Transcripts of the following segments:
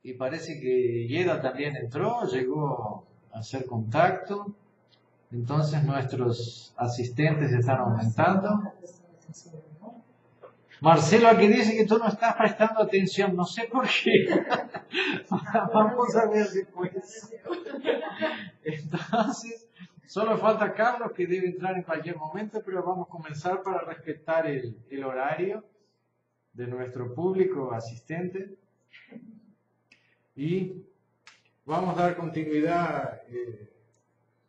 y parece que Yeda también entró, llegó a hacer contacto. Entonces nuestros asistentes están aumentando. Marcelo aquí dice que tú no estás prestando atención, no sé por qué. Vamos a ver después. Entonces, solo falta Carlos, que debe entrar en cualquier momento, pero vamos a comenzar para respetar el horario de nuestro público asistente. Y vamos a dar continuidad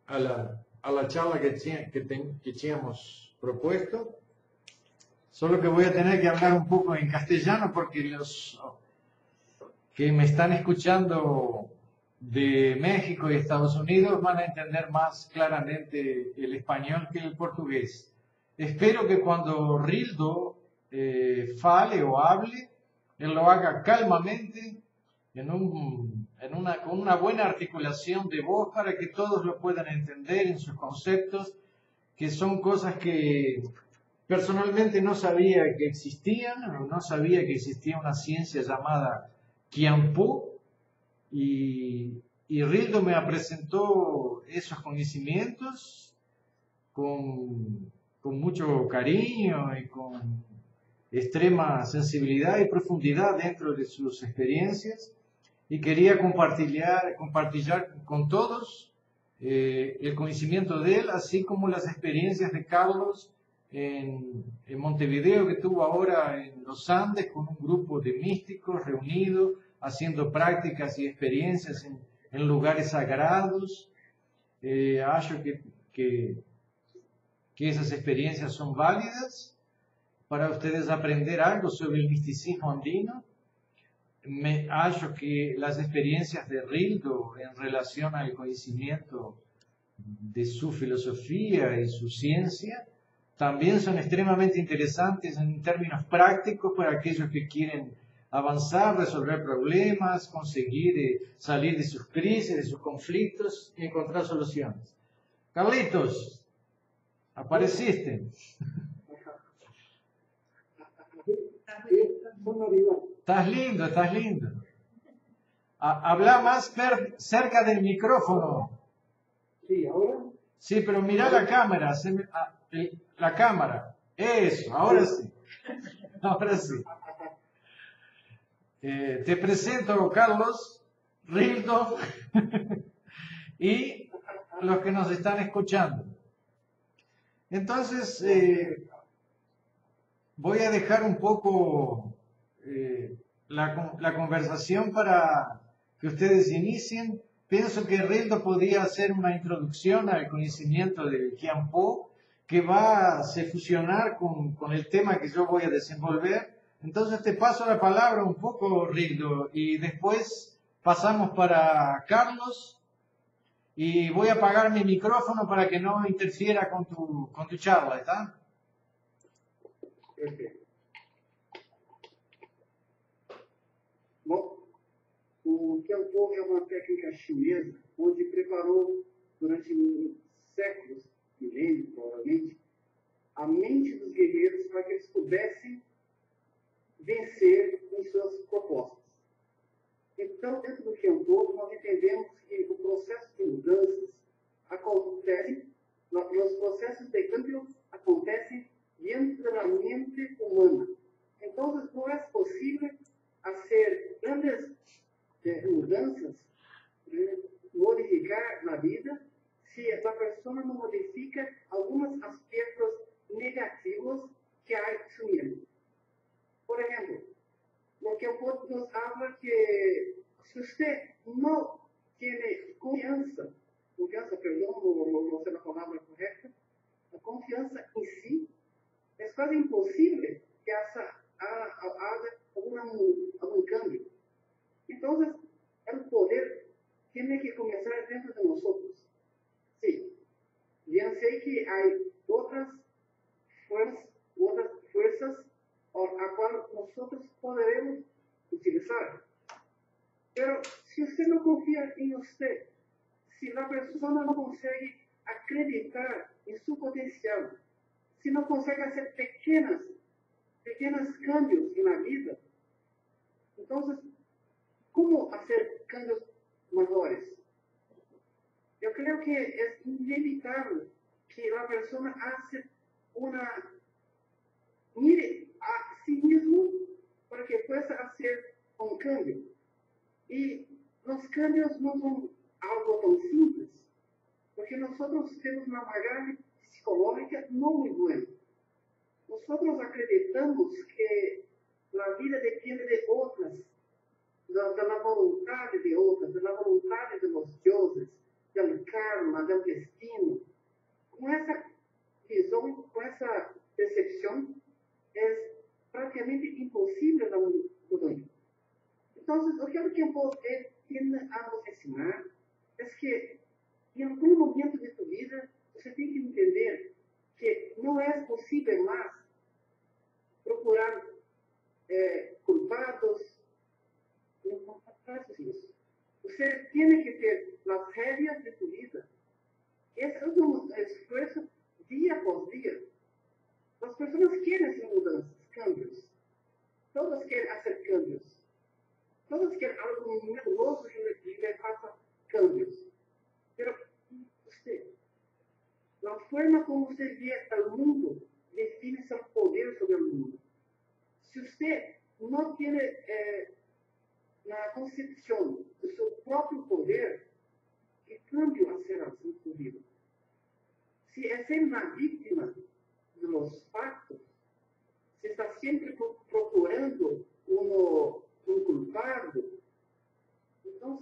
a la charla que teníamos propuesto. Solo que voy a tener que hablar un poco en castellano porque los que me están escuchando de México y Estados Unidos van a entender más claramente el español que el portugués. Espero que cuando Rildo fale o hable, él lo haga calmamente, con una buena articulación de voz para que todos lo puedan entender en sus conceptos, que son cosas que personalmente no sabía que existían, no sabía que existía una ciencia llamada Qianpu, y Rildo me presentó esos conocimientos con mucho cariño y con extrema sensibilidad y profundidad dentro de sus experiencias, y quería compartir con todos el conocimiento de él, así como las experiencias de Carlos en Montevideo, que tuvo ahora en los Andes con un grupo de místicos reunidos, haciendo prácticas y experiencias en lugares sagrados. Acho que esas experiencias son válidas para ustedes aprender algo sobre el misticismo andino. Acho que las experiencias de Rildo en relación al conocimiento de su filosofía y su ciencia también son extremadamente interesantes en términos prácticos para aquellos que quieren avanzar, resolver problemas, conseguir salir de sus crisis, de sus conflictos y encontrar soluciones. Carlitos, apareciste. Estás lindo, estás lindo. Habla más cerca del micrófono. Sí, ahora. Sí, pero mira la cámara, la cámara. Eso, ahora sí. Ahora sí. Te presento, Carlos, Rildo y los que nos están escuchando. Entonces, voy a dejar un poco la conversación para que ustedes inicien. Pienso que Rildo podría hacer una introducción al conocimiento del Qianpu, que va a se fusionar con el tema que yo voy a desenvolver. Entonces te paso la palabra un poco, Rildo, y después pasamos para Carlos, y voy a apagar mi micrófono para que no interfiera con tu charla, ¿está? Perfeito. Bom, o Qianpu é uma técnica chinesa onde preparou durante séculos, milênios provavelmente, a mente dos guerreiros para que eles pudessem vencer em suas propostas. Então, dentro do Qianpu, nós entendemos que o processo de mudanças acontece, os processos de cambio acontecem dentro da mente humana. Então, não é possível fazer grandes mudanças, modificar na vida, se a pessoa não modifica alguns aspectos negativos que há em sua mente. Por exemplo, o que nos habla que se você não tem confiança, perdão, não sei a palavra correta, a confiança em si, é quase impossível que haja algum cambio. Então, o poder tem que começar dentro de nós. Sim, já sei que há outras fuerzas a qual nós poderemos utilizar. Pero se você não confia em você, se a pessoa não consegue acreditar em seu potencial, se não consegue fazer pequenos cambios na vida, então, como cambios mayores. Yo creo que es inevitable que la persona mire a sí mismo para que pueda hacer un cambio. Y los cambios no son algo tan simples, porque nosotros tenemos una bagaje psicológica no muy buena. Nosotros acreditamos que la vida depende de otras, de la voluntad de otras, de la voluntad de los dioses, del karma, del destino. Con esa visión, con esa percepción, es prácticamente imposible la mudanza. Entonces, lo que el tiempo tiende a nos ensinar es que en algún momento de tu vida, você tem que entender que não é possível mais procurar culpados. Não faz isso. Você tem que ter as rédeas de tu vida. Esse é um esforço dia após dia. As pessoas querem fazer mudanças, cambios. Todas querem fazer cambios. Todas querem algo novo que lhe faça cambios. Mas você, a forma como você vê o mundo define seu poder sobre o mundo. Se você não tem na concepção do seu próprio poder, que cambio será em sua vida? Se é ser uma vítima dos fatos, se está sempre procurando um culpado, então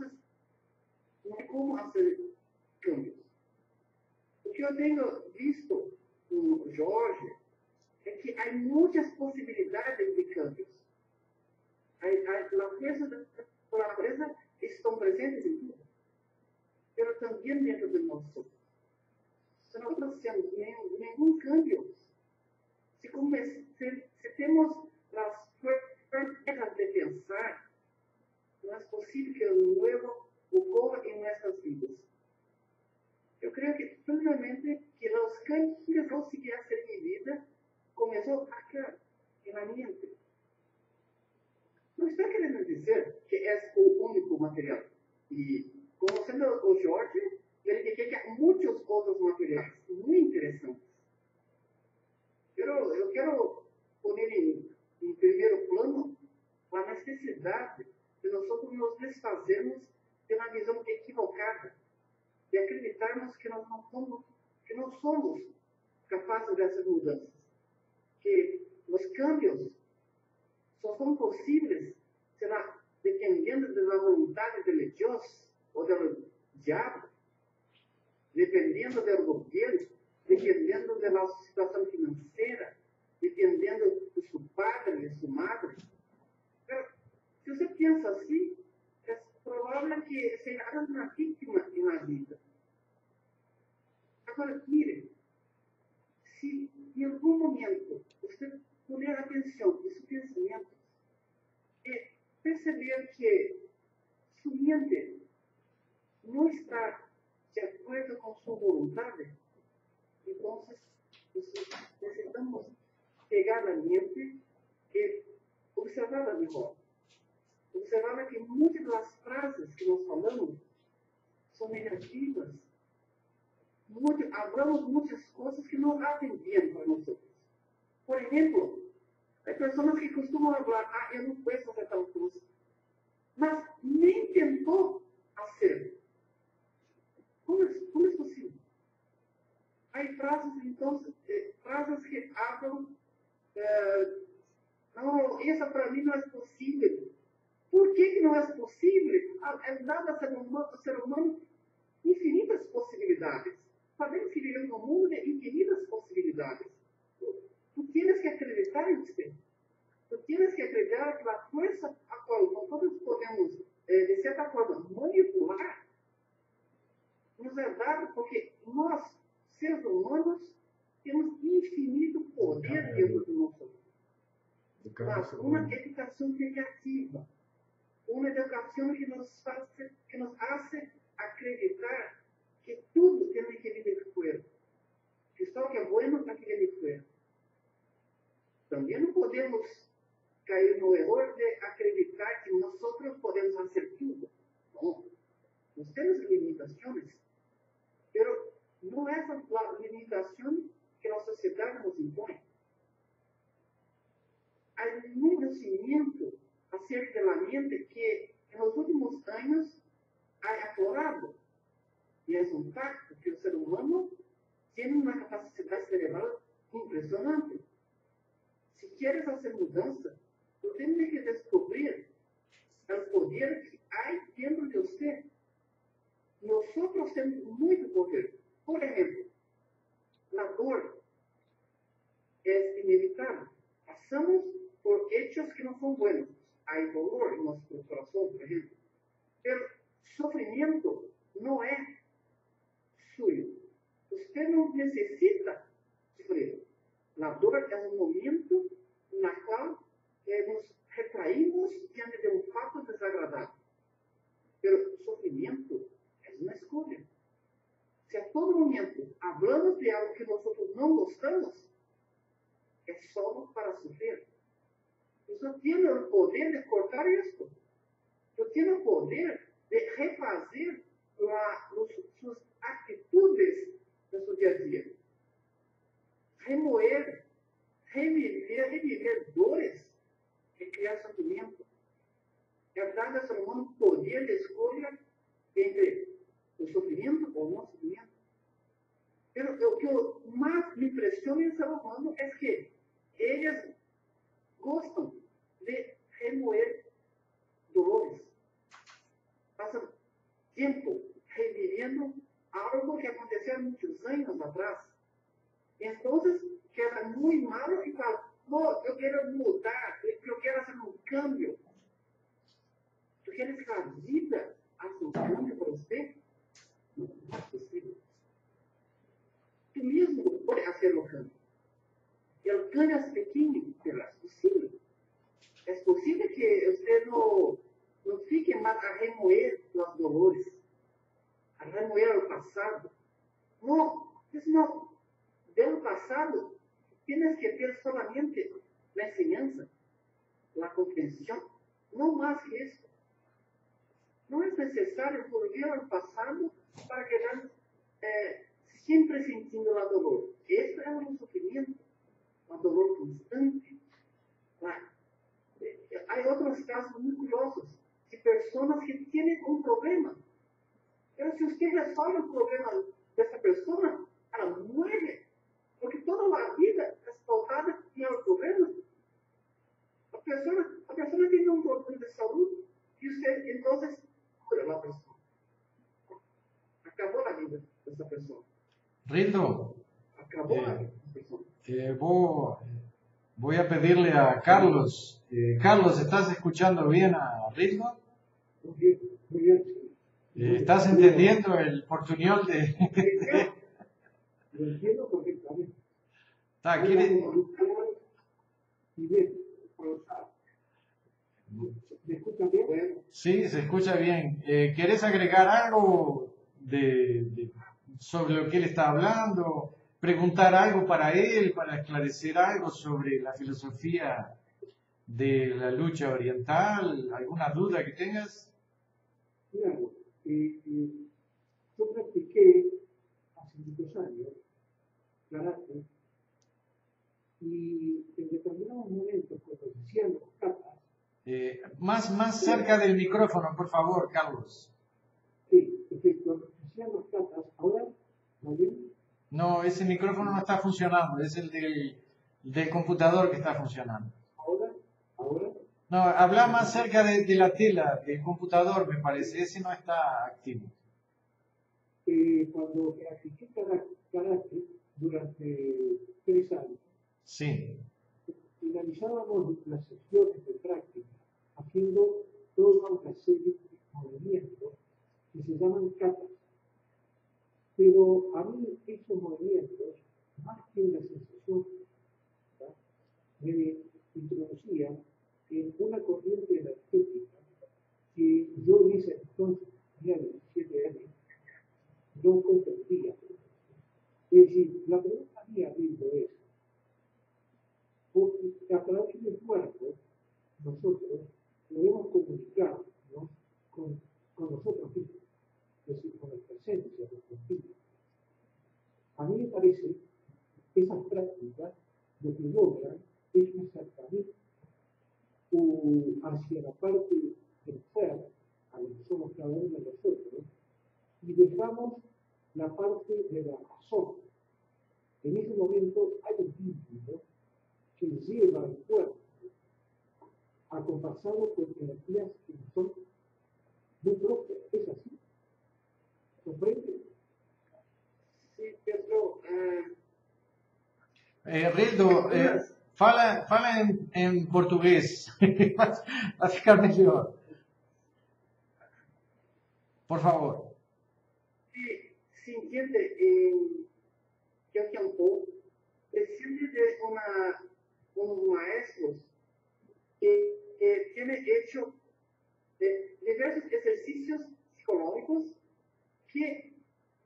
não é como fazer cambios. O que eu tenho visto com Jorge é que há muitas possibilidades de cambios. A natureza estão presentes em tudo, mas também dentro de nós. Se nós não temos nenhum cambio, se temos as formas de pensar, não é possível que o novo ocorra em nossas vidas. Eu creio que, primeiramente, que os cambios vão seguir a ser em vida, começou acá, na mente. Não está querendo dizer que é o único material. E, conhecendo o Jorge, eu indiquei que há muitos outros materiais muito interessantes. Eu quero pôr em primeiro plano a necessidade de nós nos desfazermos de uma visão equivocada, de acreditarmos que nós não somos capazes dessas mudanças, que os cambios só são possíveis, será dependendo da vontade de Deus ou do diabo, dependendo do governo, dependendo da nossa situação financeira, dependendo de seu padre, de sua madre. Se você pensa assim, é provável que será uma vítima na vida. Agora, mire, se em algum momento você puder atenção nesses pensamentos e perceber que sua mente não está de acordo com sua vontade, então necessitamos pegar na mente e observar-la melhor. Observar que muitas das frases que nós falamos são negativas. Hablamos muitas coisas que não fazem bem para nós. Por exemplo, há pessoas que costumam falar, eu não posso fazer tal coisa, mas nem tentou fazer. Como é possível? Há frases, então, frases que falam, não, essa para mim não é possível. Por que não é possível? É dado ao ser humano infinitas possibilidades. Sabemos que vivemos num mundo de infinitas possibilidades. Tu tienes que acreditar em você. Tu tienes que acreditar que a força a qual nós podemos, de certa forma, manipular, nos é dado porque nós, seres humanos, temos infinito poder dentro de nós. Mas uma educação negativa, uma educação que nos hace acreditar que tudo tem que vir de fora, que só o que é bueno tem que vir de fora. Também não podemos cair no erro de acreditar que nós podemos fazer tudo. herramienta que en los últimos años ha aflorado. Y es un facto que el ser humano tiene una capacidad cerebral impresionante. Si quieres hacer mudanza, tú tienes que descubrir el poder que hay dentro de usted. Nosotros tenemos mucho poder. Por ejemplo, la dor es inevitable. Pasamos por hechos que no son buenos. Hay dolor en nuestro corazón, por ejemplo. Pero sufrimiento no es suyo. Usted no necesita sufrir. La dor es un momento en el cual nos retraímos diante de un fato desagradable. Pero el sufrimiento es una escolha. Si a todo momento hablamos de algo que nosotros no gostamos, es solo para sufrir. Usted tiene el poder de cortar esto. Usted tiene el poder de refazer sus actitudes de su día a día. Remover, reviver dores que crean sufrimiento. É dar ao ser humano poder de escolha entre o sofrimento ou não sofrimento. O que mais me impressiona em ser humano é que eles gostam de remover dolores. Passam tempo revivendo algo que aconteceu há muitos anos atrás. Então, queda muito malo e fala, no, eu quero mudar, eu quero fazer um cambio. Tu queres que a vida haja um cambio para você? Não é possível. Tu mesmo pode fazer o cambio. O cambio é pequeno, mas é possível. É possível que você não fique mais a remoer os dolores, a remoer o passado. Não, isso não. Do passado, tienes que ter solamente a enseñanza, a compreensão, não mais que isso. Não é necessário volver ao passado para quedar sempre sentindo a dolor. Este é um sofrimento, um dolor constante. Há outros casos muito curiosos de pessoas que têm um problema. Mas se você resolve o problema dessa pessoa, ela morre. Porque toda a vida é pautada em um problema. A pessoa tem um problema de saúde e você, então, cura a pessoa. Acabou a vida dessa pessoa. Rildo, Acabou a vida dessa pessoa. voy a pedirle a Carlos. Carlos, ¿estás escuchando bien a Rildo? Muy bien. ¿Estás entendiendo el portuñol de...? Lo entiendo perfectamente. Está, ¿quiere...? Y bien, ¿me escuchan bien? Sí, se escucha bien. ¿Querés agregar algo sobre lo que él está hablando? ¿Preguntar algo para él, para esclarecer algo sobre la filosofía de la lucha oriental? ¿Alguna duda que tengas? Claro, yo practiqué hace muchos años karate y en determinados momentos cuando se hacían los katas, Más cerca del micrófono, por favor, Carlos. sí, cuando se hacían los katas, ahora, ¿no bien? No, ese micrófono no está funcionando, es el del computador que está funcionando. Ahora, No, habla más cerca de la tela del computador, me parece, ese no está activo. cuando practiqué karate durante 3 años, Sí. finalizábamos las sesiones de práctica haciendo toda una serie de movimientos que se llaman katas. Pero a mí esos movimientos, más que una sensación, ¿verdad?, me introducían en una corriente energética que yo en ese entonces, tenía 27 años, no comprendía. Es decir, la pregunta mía, Rildo, es, porque a través del cuerpo nosotros podemos comunicarnos con nosotros mismos, es decir, con la presencia, con el espíritu. A mí hacia la parte del ser, a lo que somos cada uno de nosotros, y dejamos la parte de la razón. En ese momento hay un vínculo que lleva al cuerpo acompasado con energías que son muy propias. ¿Es así? ¿Comprende? Sí, Pedro. Rildo, fala em português. Vai ficar melhor. Por favor. Se entiende que el Kempo prescinde de unos maestros que tienen hecho diversos ejercicios psicológicos que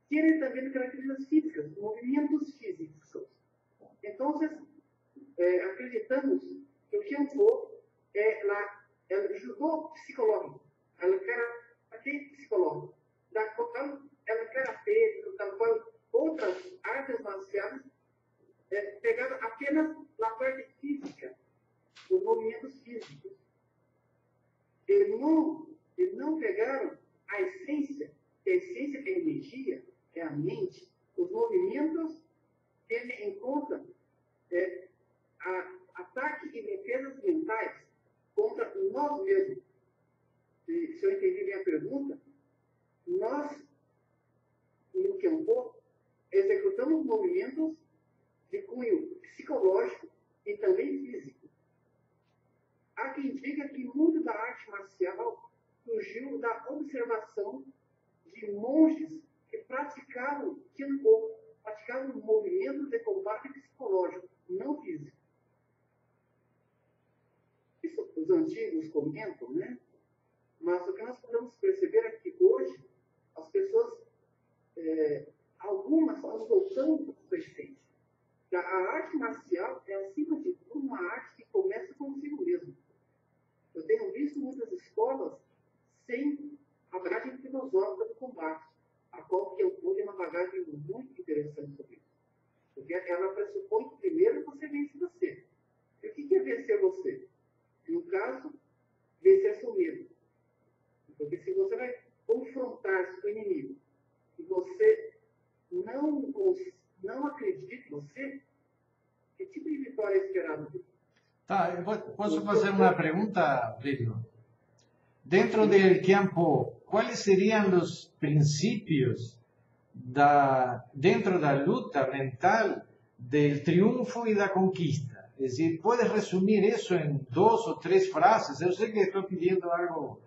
tienen también características físicas, movimientos físicos. Entonces, acreditamos que el Kempo es el judô psicológico, el karate psicológico, da qual el karate, tal cual outras artes marciais, pegaram apenas na parte física, os movimentos físicos. E não pegaram a essência, que a essência é a energia, é a mente. Os movimentos têm em conta ataques e defesas mentais contra nós mesmos. Se eu entendi bem a pergunta, nós, no Kempo, executamos movimentos de cunho psicológico e também físico. Há quem diga que muito da arte marcial surgiu da observação de monges que praticavam Kempo, praticavam movimentos de combate psicológico, não físico. Isso os antigos comentam, né? Mas o que nós podemos perceber é que hoje as pessoas, algumas estão voltando para a essência. A arte marcial é, acima de tudo, uma arte que começa consigo mesmo. Eu tenho visto muitas escolas sem a bagagem filosófica do combate, a qual que eu tenho uma bagagem muito interessante sobre isso. Porque ela pressupõe que primeiro você vence você. E o que é vencer você? No caso, vencer seu medo. Porque se você vai confrontar seu inimigo e você não acredita em você, que tipo de vitória é esperada dele? Tá, posso fazer uma pergunta, Rildo? Dentro del Kempo, ¿cuáles serían los principios dentro da luta mental del triunfo y da conquista? Es decir, ¿puedes resumir eso en 2 o 3 frases? Yo sé que estoy pidiendo algo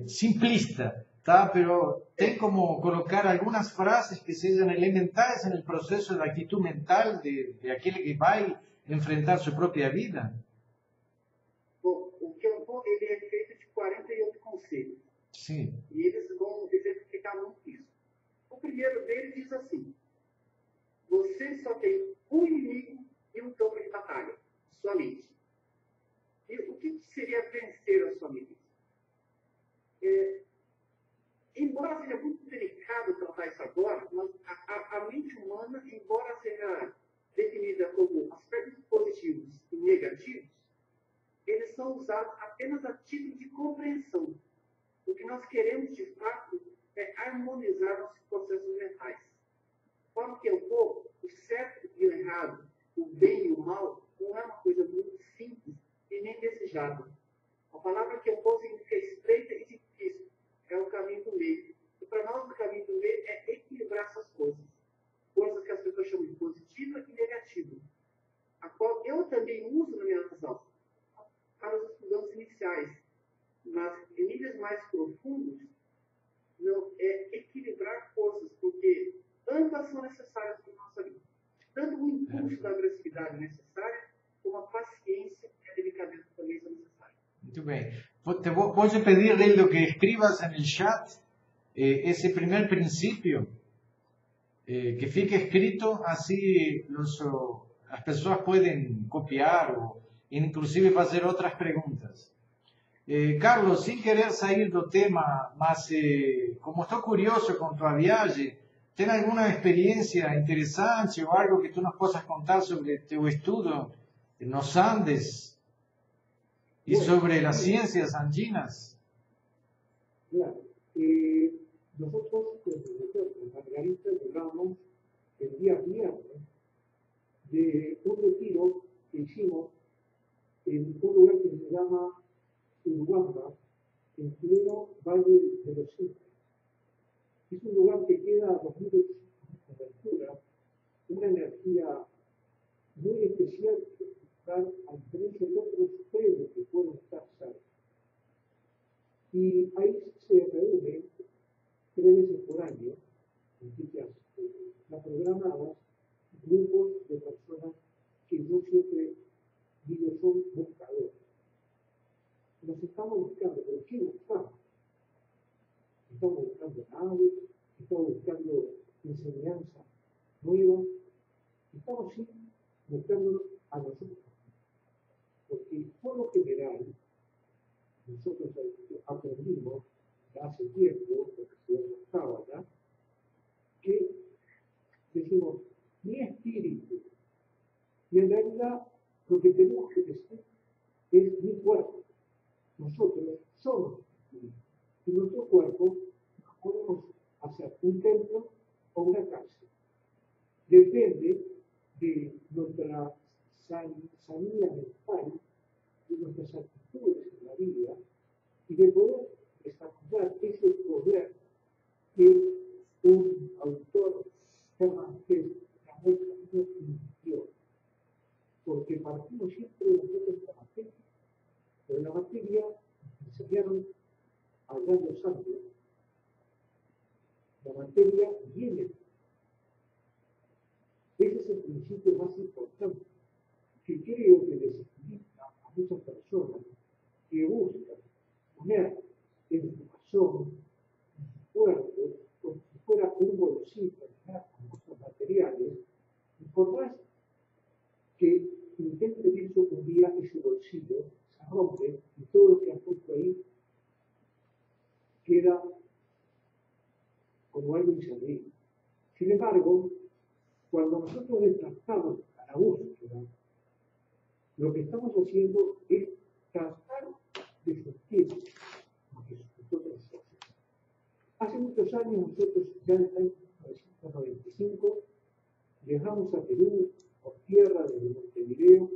simplista, tá? Pero tem como colocar algunas frases que sean elementales en el proceso de actitud mental de aquel que va a enfrentar su propia vida. Bom, o Kempo ele é feito de 48 conselhos. Sim. E eles vão exemplificar muito isso. O primeiro deles diz assim: você só tem um inimigo e um campo de batalha, sua mente. E o que seria vencer a sua mente? Embora seja muito delicado tratar isso agora, mas a mente humana, embora seja definida como aspectos positivos e negativos, eles são usados apenas a título de compreensão. O que nós queremos, de fato, é harmonizar nossos processos mentais. Como que o certo e o errado, o bem e o mal, não é uma coisa muito simples e nem desejável. A palavra que eu pôs significa estreita e difícil. É o caminho do meio. E para nós, o caminho do meio é equilibrar essas coisas. Coisas que as pessoas chamam de positiva e negativa. A qual eu também uso na minha visão para os estudantes iniciais. Mas em níveis mais profundos, não é equilibrar forças, porque ambas são necessárias para a nossa vida. Tanto o impulso da agressividade é necessária, como a paciência e a delicadeza também são necessárias. Muito bem. Te voy a pedir, Rildo, que escribas en el chat ese primer principio, que fique escrito, así las personas pueden copiar o inclusive hacer otras preguntas. Carlos, sin querer sair do tema, mas como estou curioso com tua viagem, tem alguma experiência interessante ou algo que tu nos possas contar sobre teu estudo nos Andes? Y sobre las ciencias andinas. Claro, nosotros con Margarita llegamos el día viernes de un retiro que hicimos en un lugar que se llama Uruguamba, en pleno Valle de los Incas. Es un lugar que queda a 2000 de altura, una energía muy especial a diferencia de otros pueblos que pueden estar cerca. Y ahí se reúnen 3 veces por año, en fechas ya programadas, grupos de personas que yo siempre digo son buscadores. Nos estamos buscando, pero ¿qué buscamos? Estamos buscando naves, estamos buscando enseñanza nueva, estamos sí buscando a nosotros. Porque por lo general, nosotros aprendimos ya hace tiempo, porque se estaba ya, que decimos, mi espíritu, y en realidad lo que tenemos que decir es mi cuerpo. Nosotros somos espíritu. Y nuestro cuerpo podemos hacer un templo o una cárcel. Depende de nuestra sanidad mental, de nuestras actitudes en la vida y de poder desarrollar ese poder que un autor Hermann Hesse inició. Porque partimos siempre de la materia, pero la materia enseñaron allá en los Andes, la materia viene. Ese es el principio más importante, que creo que les explica a muchas personas que buscan poner en su corazón, en su cuerpo, como si fuera un bolsito con cosas materiales, y por más que intenten eso un día, ese bolsillo se rompe y todo lo que han puesto ahí queda como algo inservible. Sin embargo, cuando nosotros desplazamos a la búsqueda, lo que estamos haciendo es tratar de sentir lo que nosotros hacemos. Hace muchos años, nosotros ya en el año 1995, viajamos a Perú por tierra desde Montevideo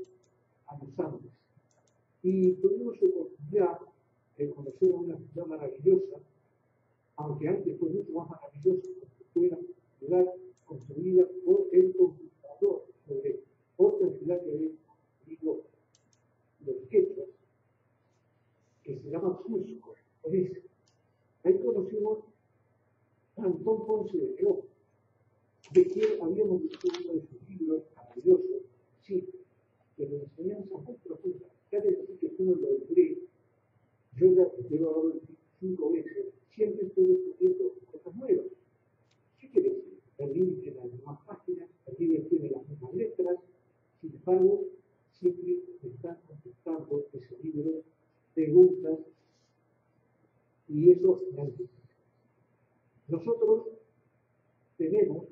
a los Andes y tuvimos la oportunidad de conocer a una ciudad maravillosa, aunque antes fue mucho más maravillosa porque fue una ciudad construida por el conquistador sobre otra ciudad que había construido los quechos, que se llama Cusco. Ahí conocimos a Antón Ponce de León, de quien habíamos visto uno de sus libros maravillosos, sí, que nos enseñanza muy profunda. Cada vez que uno lo lee, yo ya debo haberlo visto 5 veces, siempre estoy descubriendo cosas nuevas. ¿Qué quiere decir? El libro tiene las mismas páginas, el libro tiene las mismas letras, sin embargo, siempre me están contestando ese libro preguntas y eso me hace. Nosotros tenemos.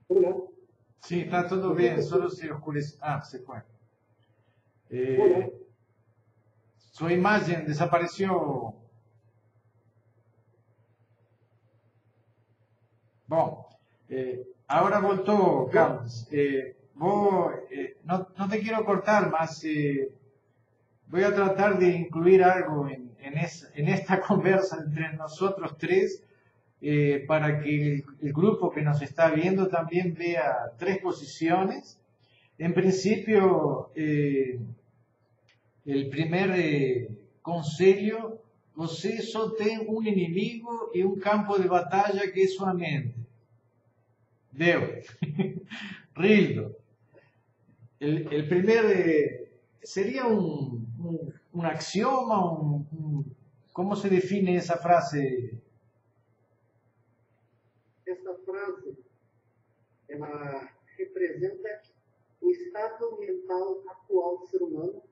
Hola. Sí, está todo bien, solo se oscurece. Ah, se fue. Hola. Su imagen desapareció. Bueno, ahora voltó, Carlos. No te quiero cortar más. Voy a tratar de incluir algo en esta conversa entre nosotros tres para que el grupo que nos está viendo también vea 3 posiciones. En principio, el primer conselho, você só tem um inimigo e um campo de batalha que é sua mente. Deus. Rildo. El primer sería un axioma, ¿cómo se define esa frase? Essa frase, ela representa o estado mental atual do ser humano,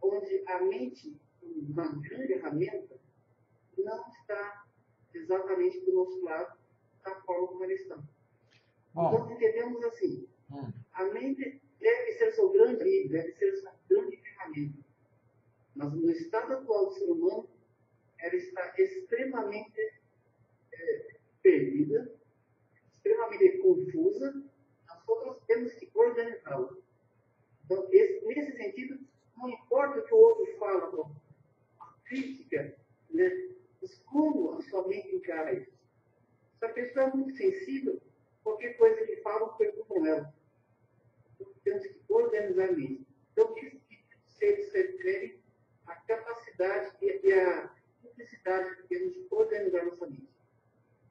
onde a mente, uma grande ferramenta, não está exatamente do nosso lado da forma como ela está. Bom, Então, entendemos assim, a mente deve ser seu grande ferramenta. Mas no estado atual do ser humano, ela está extremamente perdida, extremamente confusa. Nós temos que organizá-la. Então, nesse sentido, não importa o que o outro fala, a crítica, né? Mas como a sua mente encara isso? Se a pessoa é muito sensível, qualquer coisa que falam foi com ela. Então, temos que organizar a mente. Então, esse tipo de seres referem à capacidade e à necessidade que temos de organizar nossa mente.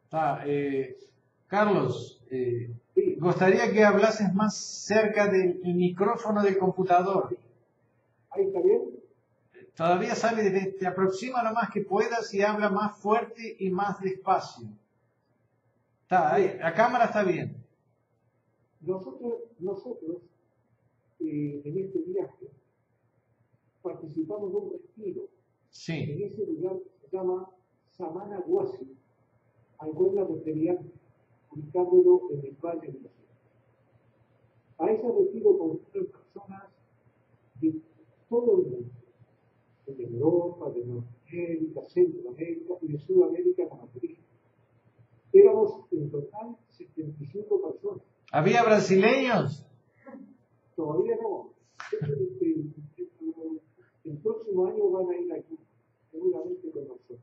Tá, Carlos, gostaria que hablases más cerca del micrófono del computador. ¿Ahí está bien? Todavía te aproxima lo más que puedas y habla más fuerte y más despacio. Está, ahí, la cámara está bien. Nosotros en este viaje participamos de un retiro. Sí. En ese lugar se llama Samana Guasi, Angola Roteriana, ubicándolo en el Valle de los Cielos. A ese retiro concurren personas de todo el mundo, de Europa, de Norteamérica, Centroamérica y de Sudamérica, la mayoría. Éramos en total 75 personas. ¿Había brasileños? Todavía no. El próximo año van a ir aquí, seguramente con nosotros.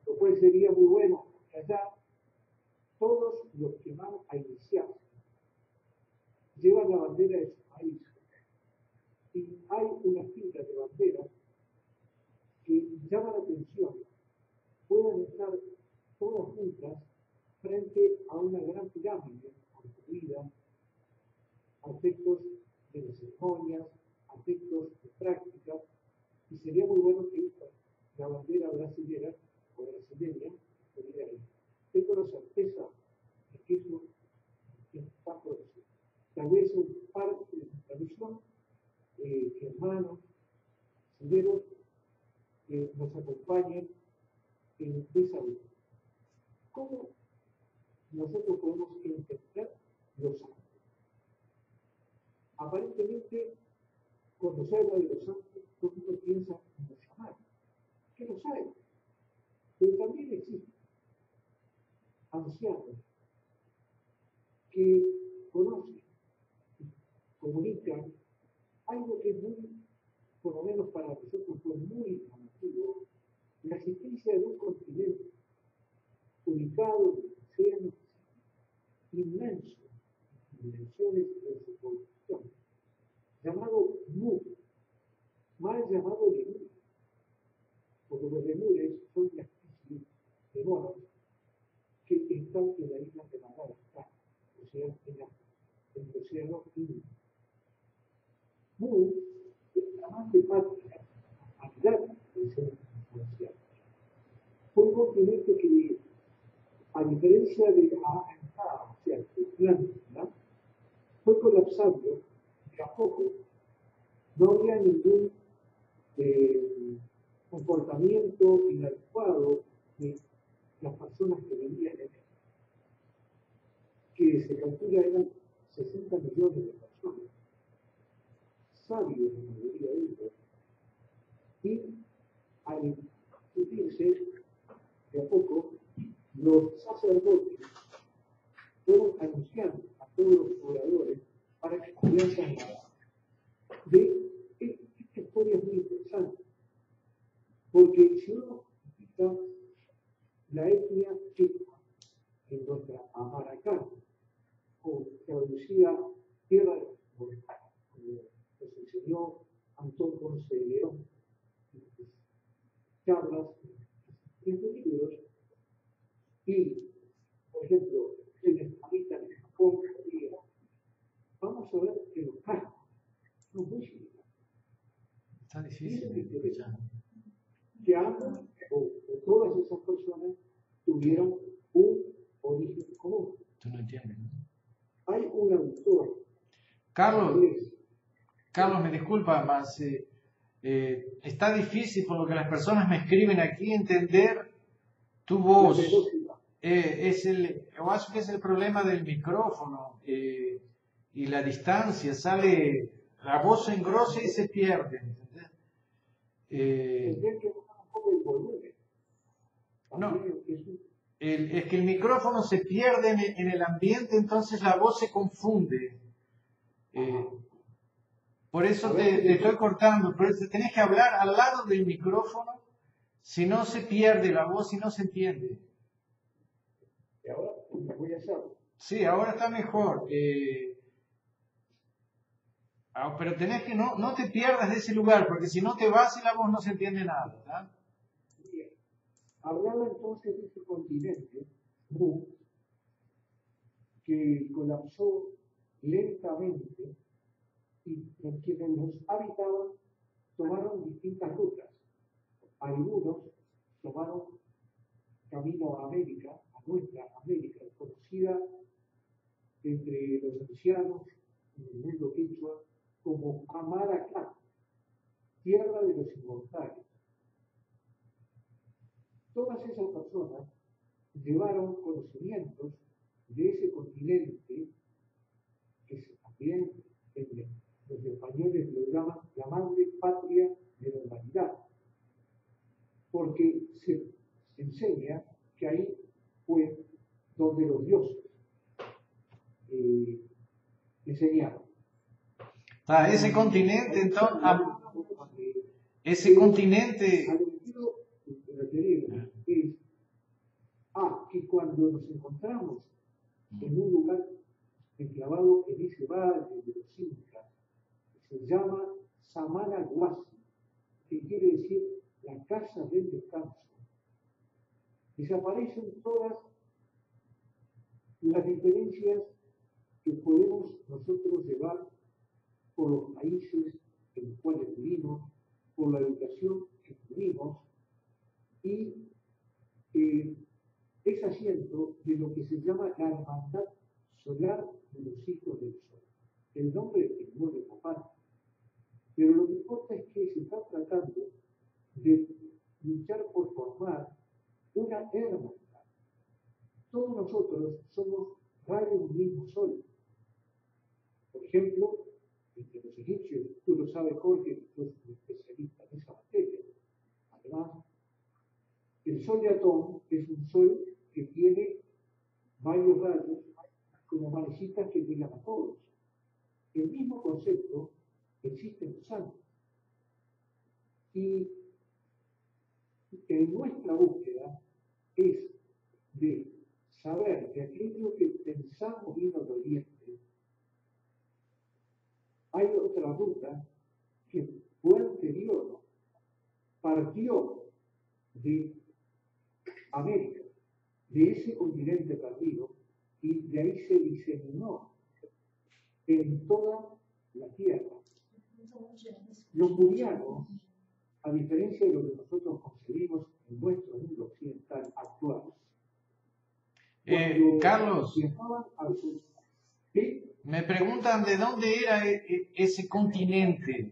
Lo cual sería muy bueno, porque allá todos los que van a iniciar llevan la bandera de su país. Y hay una fila de banderas que llama la atención. Pueden estar todas juntas frente a una gran pirámide construida, aspectos de las ceremonias, aspectos de prácticas, y sería muy bueno que la bandera brasilera o brasileña estuviera ahí. Tengo la certeza de que eso está producido. Tal vez son parte de nuestra misión, hermanos, senderos, que nos acompañen en esa vida. ¿Cómo nosotros podemos entender los santos? Aparentemente, cuando se habla de los santos, todo el mundo piensa en los chamanes, que los hay, pero también existen ancianos que conocen, comunican algo que es muy, por lo menos para nosotros, fue muy llamativo, la existencia de un continente ubicado en el océano inmenso, en dimensiones de su población, llamado Mu, mal llamado Lemur, porque los lemures son una especie de monos que están en la isla de Madagascar, o sea, en el océano Índico. Mu es la más de patria, la humanidad del ser oceano. Fue un continente que, a diferencia de África, o sea, Atlántida, fue colapsando de a poco. No había ningún comportamiento inadecuado de las personas que vivían en él, que se calcula eran 60 millones de personas, sabios la mayoría de ellos, y al sentirse de a poco, los sacerdotes fueron anunciando a todos los pobladores para que pudieran de esta historia es muy interesante, porque si uno visita la etnia checa en nuestra Amaracán, o traducida tierra de como nos enseñó Antón Ponce de León, en sus charlas, en sus libros, y, por ejemplo, quienes habitan en Japón, vamos a ver que los cascos son muy similares. Está difícil de escuchar. Que ambos, o todas esas personas, tuvieron un origen común. Tú no entiendes, ¿no? Hay un autor. Carlos, me disculpa, mas está difícil por lo que las personas me escriben aquí entender tu voz. Yo acho que es el problema del micrófono. y la distancia, sale, la voz se engrosa y se pierde, ¿entendés? Tendría que bajar un poco el volumen. No, También es un- es que el micrófono se pierde en el ambiente, entonces la voz se confunde. Eh, por eso te estoy cortando, por eso tenés que hablar al lado del micrófono, si no se pierde la voz y no se entiende. Y ahora voy a hacerlo. Sí, ahora está mejor. Pero tenés que no te pierdas de ese lugar, porque si no te vas y la voz no se entiende nada, ¿verdad? Bien. Hablaba entonces de ese continente, Mu, que colapsó lentamente y en quienes los habitaban tomaron distintas rutas. Algunos tomaron camino a América, a nuestra América, conocida entre los ancianos en el mundo quechua como Amaracá, tierra de los inmortales. Todas esas personas llevaron conocimientos de ese continente, que también los españoles lo llaman la madre patria de la humanidad, porque se enseña que ahí fue donde los dioses enseñaron. Ese continente, entonces, ese continente, A lo que quiero referir es que cuando nos encontramos en un lugar enclavado en ese valle de los Incas, que se llama Samanaguasi, que quiere decir la casa del descanso, desaparecen todas las diferencias que podemos nosotros llevar por los países en los cuales vivimos, por la educación que tuvimos, y es asiento de lo que se llama la hermandad solar de los hijos del sol. El nombre es muy importante, pero lo que importa es que se está tratando de luchar por formar una hermandad. Todos nosotros somos rayos de un mismo sol. Por ejemplo, entre los egipcios, tú lo sabes, Jorge, tú eres un especialista en esa materia. Además, el sol de Atón es un sol que tiene varios rayos como manecitas que llegan a todos. El mismo concepto existe en los santos. Y en nuestra búsqueda es de saber que aquello que pensamos vino de Oriente, hay otra ruta que fue anterior, partió de América, de ese continente perdido, y de ahí se diseminó en toda la tierra. Los murianos, a diferencia de lo que nosotros concebimos en nuestro mundo occidental actual, Carlos, viajaban a sus... ¿Sí? me preguntan de dónde era ese continente.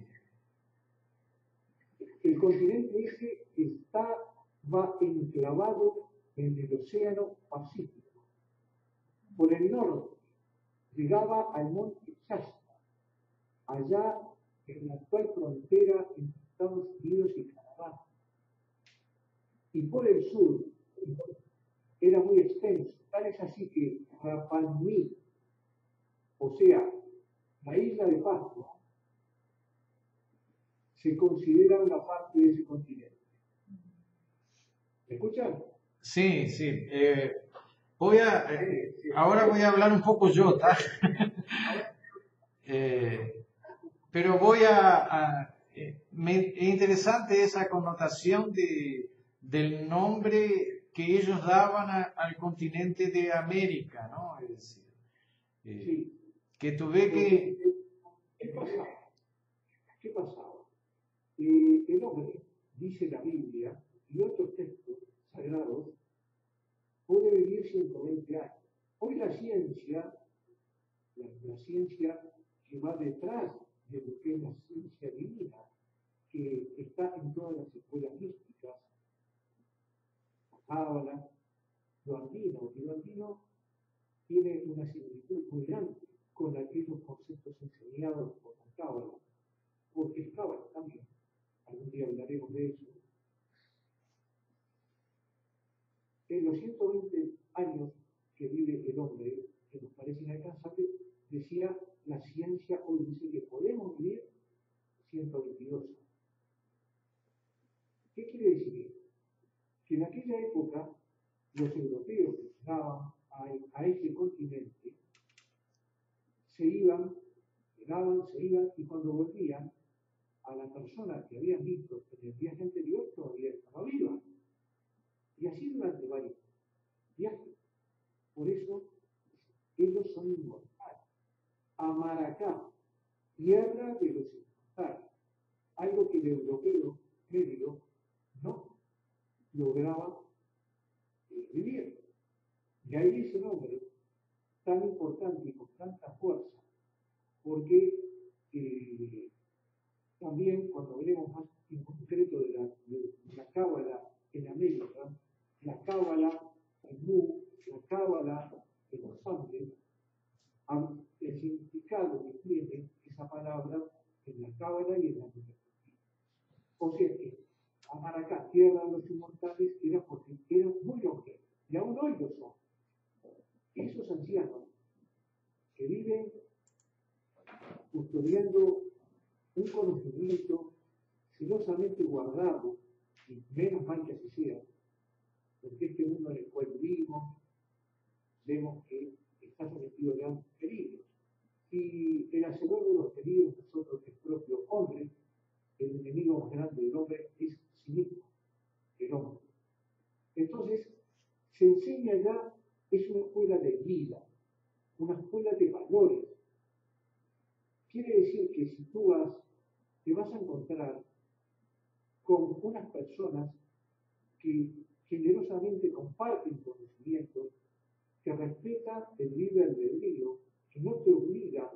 El continente ese estaba enclavado en el océano Pacífico. Por el norte llegaba al monte Shasta, allá en la actual frontera entre Estados Unidos y Canadá. Y por el sur era muy extenso, tal es así que Rapa Nui, o sea, la isla de Pascua, se considera una parte de ese continente. ¿Me escuchan? Sí, sí. Ahora voy a hablar un poco yo, ¿tá? Pero es interesante esa connotación del nombre que ellos daban al continente de América, ¿no? Es decir, Sí. que tuve que... ¿Qué pasaba? ¿Qué pasaba? El hombre, dice la Biblia y otros textos sagrados, puede vivir 120 años. Hoy la ciencia que va detrás de lo que es la ciencia divina, que está en todas las escuelas místicas, Cábala, lo andino tiene una similitud muy grande con aquellos conceptos enseñados por la Cábala, porque es Cábala también, algún día hablaremos de eso. En los 120 años que vive el hombre, que nos parece inalcanzable, decía la ciencia hoy dice que podemos vivir 122 años. ¿Qué quiere decir esto? Que en aquella época los europeos que llegaban a ese continente se iban, llegaban, se iban, y cuando volvían, a la persona que habían visto en el viaje anterior todavía estaba viva. Y así durante varios viajes. Por eso ellos son inmortales. Amaracá, tierra de los inmortales. Algo que el europeo medio no lograba vivir. Y ahí ese nombre tan importante y con tanta fuerza, porque también cuando veremos más en concreto de la Cábala en América, la Cábala en Mu, la Cábala en los Andes, el significado que tiene esa palabra en la Cábala y en la América. O sea que Amaracá, tierra de los inmortales, era porque eran muy longevos, y aún hoy lo son. Esos ancianos que viven custodiando un conocimiento celosamente guardado, y menos mal que así sea, porque este mundo en el cual vivimos, vemos que está sometido a grandes peligros. Y el hacedor de los peligros nosotros es el propio hombre, el enemigo más grande del hombre es sí mismo, el hombre. Entonces, se enseña ya, es una escuela de vida, una escuela de valores. Quiere decir que si tú te vas a encontrar con unas personas que generosamente comparten conocimientos, que respetan el libre albedrío, que no te obliga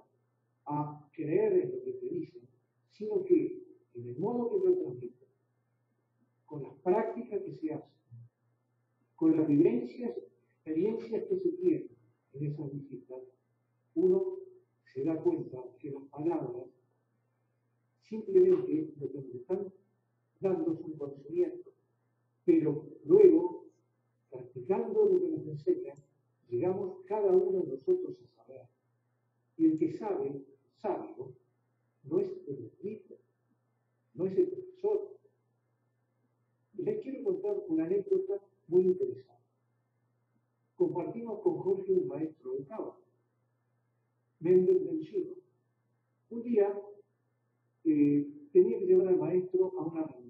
a creer en lo que te dicen, sino que en el modo que lo transmiten, con las prácticas que se hacen, con las vivencias, experiencias que se tienen en esas visitas, uno se da cuenta que las palabras simplemente lo que nos están dando es un conocimiento, pero luego, practicando lo que nos enseñan, llegamos cada uno de nosotros a saber. Y el que sabe, sabio, no es el escrito, no es el profesor. Y les quiero contar una anécdota muy interesante. Compartimos con Jorge, un maestro de Cábala, Mendel del Chino. Un día tenía que llevar al maestro a una reunión.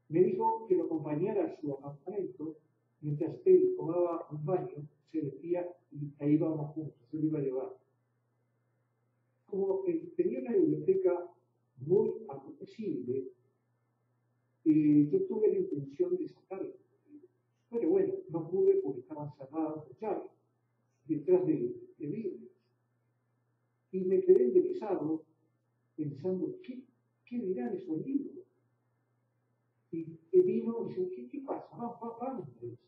Me dijo que lo acompañara a su apartamento mientras él tomaba un baño, se vestía y ahí íbamos juntos, yo lo iba a llevar. Como tenía una biblioteca muy accesible, yo tuve la intención de sacarlo. Pero bueno, no pude porque estaban cerrados con llave, detrás de vidrios. Y me quedé enderezado pensando, ¿qué dirán esos libros? Y vino y dice, ¿qué pasa? Vamos, me dice.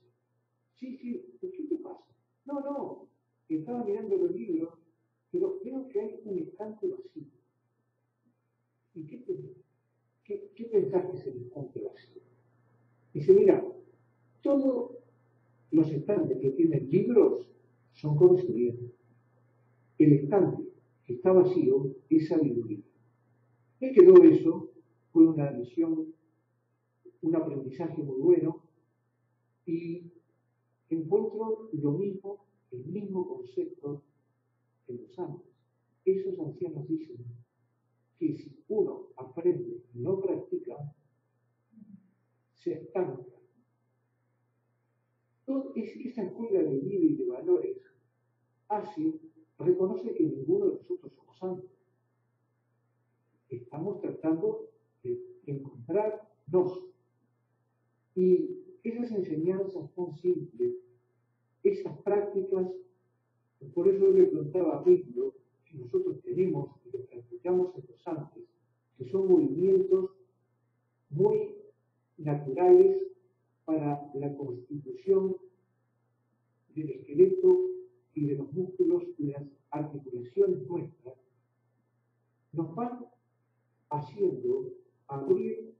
Sí, ¿qué te pasa? No, estaba mirando los libros, pero creo que hay un estante vacío. ¿Y qué pensás que es el estante vacío? Dice, mira, todos los estantes que tienen libros son conocimientos. El estante que está vacío es sabiduría. Me quedó eso, fue una lección, un aprendizaje muy bueno, y encuentro lo mismo, el mismo concepto en los Andes. Esos ancianos dicen que si uno aprende y no practica, se estanca. Esa escuela de vida y de valores reconoce que ninguno de nosotros somos santos. Estamos tratando de encontrarnos. Y esas enseñanzas tan simples, esas prácticas, por eso yo le preguntaba a Pablo que nosotros tenemos y lo practicamos en los Andes, que son movimientos muy naturales para la constitución del esqueleto y de los músculos y las articulaciones nuestras nos van haciendo abrir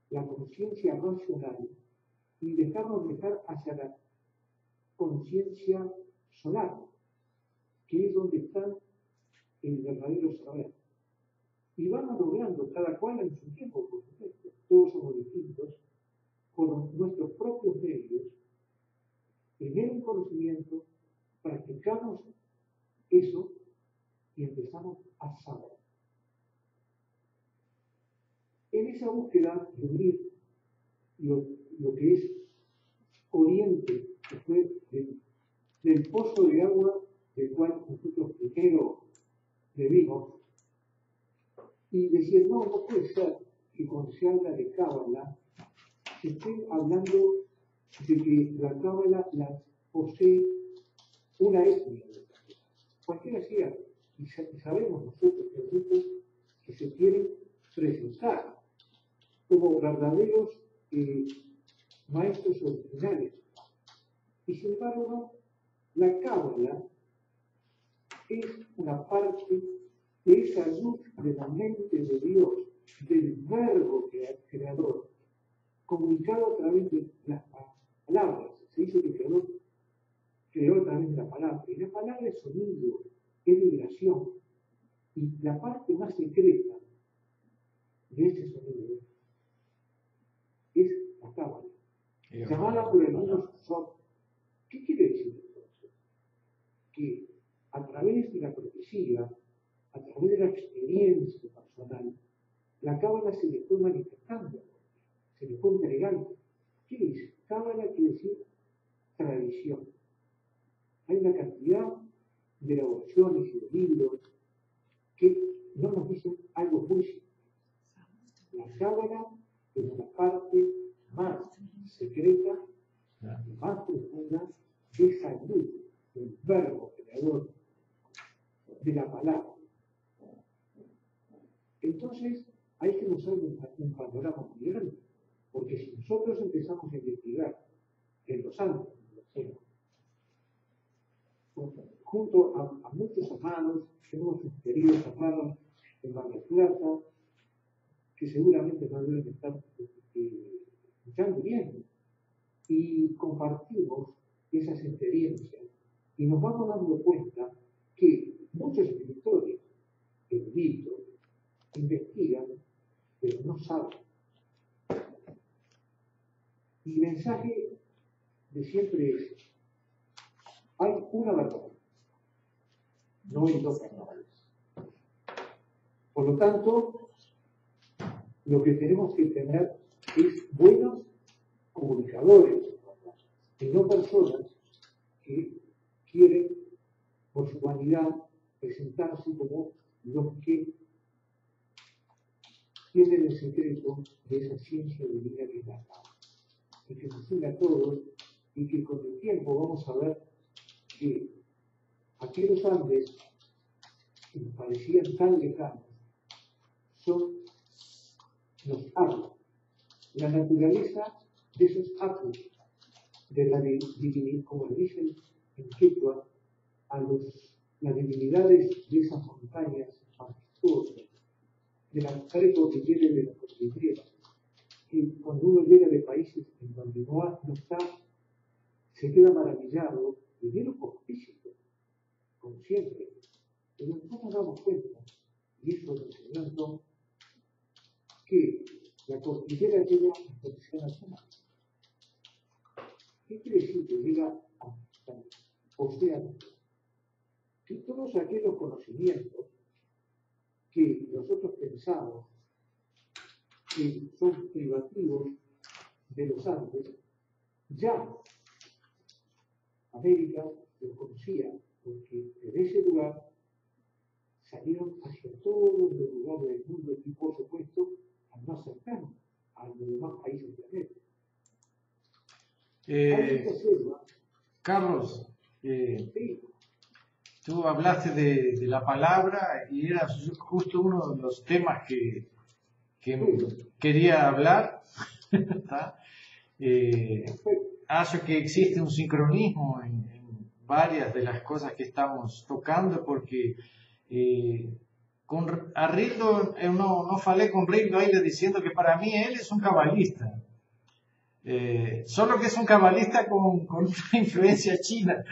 la conciencia racional y dejarnos dejar hacia la conciencia solar, que es donde está el verdadero saber. Y vamos logrando, cada cual en su tiempo, por supuesto, todos somos distintos, con nuestros propios medios, primero un conocimiento, practicamos eso y empezamos a saber. En esa búsqueda de unir lo que es Oriente, que fue del pozo de agua del cual nosotros primero bebimos, y decir, no puede ser que cuando se habla de Cábala se esté hablando de que la Cábala la posee una etnia. Cualquiera sea, y sabemos nosotros que hay grupos que se quieren presentar como verdaderos maestros originales. Y sin embargo, la Cábala es una parte de esa luz de la mente de Dios, del verbo creador, comunicado a través de las palabras. Se dice que el creador creó a través de la palabra. Y la palabra es sonido, es vibración. Y la parte más secreta de ese sonido es la Cábala. Llamada por algunos Sot. ¿Qué quiere decir entonces? Que a través de la profecía, a través de la experiencia personal, la Cábala se le fue manifestando, se le fue entregando. ¿Qué dice? Cábala quiere decir tradición. Hay una cantidad de elaboraciones y de libros que no nos dicen algo muy simple. La Cábala es una parte más secreta y más profunda de esa luz del verbo creador, de la palabra. Entonces, hay que nos abre un panorama muy grande, porque si nosotros empezamos a investigar en los Andes, junto a muchos amados, tenemos queridos amados en Mar del Plata, que seguramente no deben estar escuchando bien, y compartimos esas experiencias, y nos vamos dando cuenta que muchos escritores, eruditos, investigan, pero no saben. Y el mensaje de siempre es, hay una verdad, no hay dos verdades. Por lo tanto, lo que tenemos que tener es buenos comunicadores, y no personas que quieren, por su vanidad, presentarse como los que tienen el secreto de esa ciencia divina que es la Cábala, y que nos une a todos, y que con el tiempo vamos a ver que aquellos Andes que nos parecían tan lejanos son los árboles, la naturaleza de esos árboles, de la divinidad, como dicen en Quechua, las divinidades de esas montañas majestuosas, de la precordillera de la cordillera, que cuando uno llega de países en donde no está, se queda maravillado, primero por físico, como siempre, pero después nos damos cuenta, y eso lo enseñó, que la cordillera llega a protección nacional. ¿Qué quiere decir que llega hasta el océano? Que todos aquellos conocimientos que nosotros pensamos que son privativos de los Andes, ya América los conocía, porque de ese lugar salieron hacia todos los lugares del mundo y, por supuesto, al más cercano, a los demás países de América. Carlos, tú hablaste de la palabra y era justo uno de los temas que quería hablar. Hace que existe un sincronismo en varias de las cosas que estamos tocando, porque a Rildo, no falé con Rildo ahí diciendo que para mí él es un cabalista. Solo que es un cabalista con una influencia china.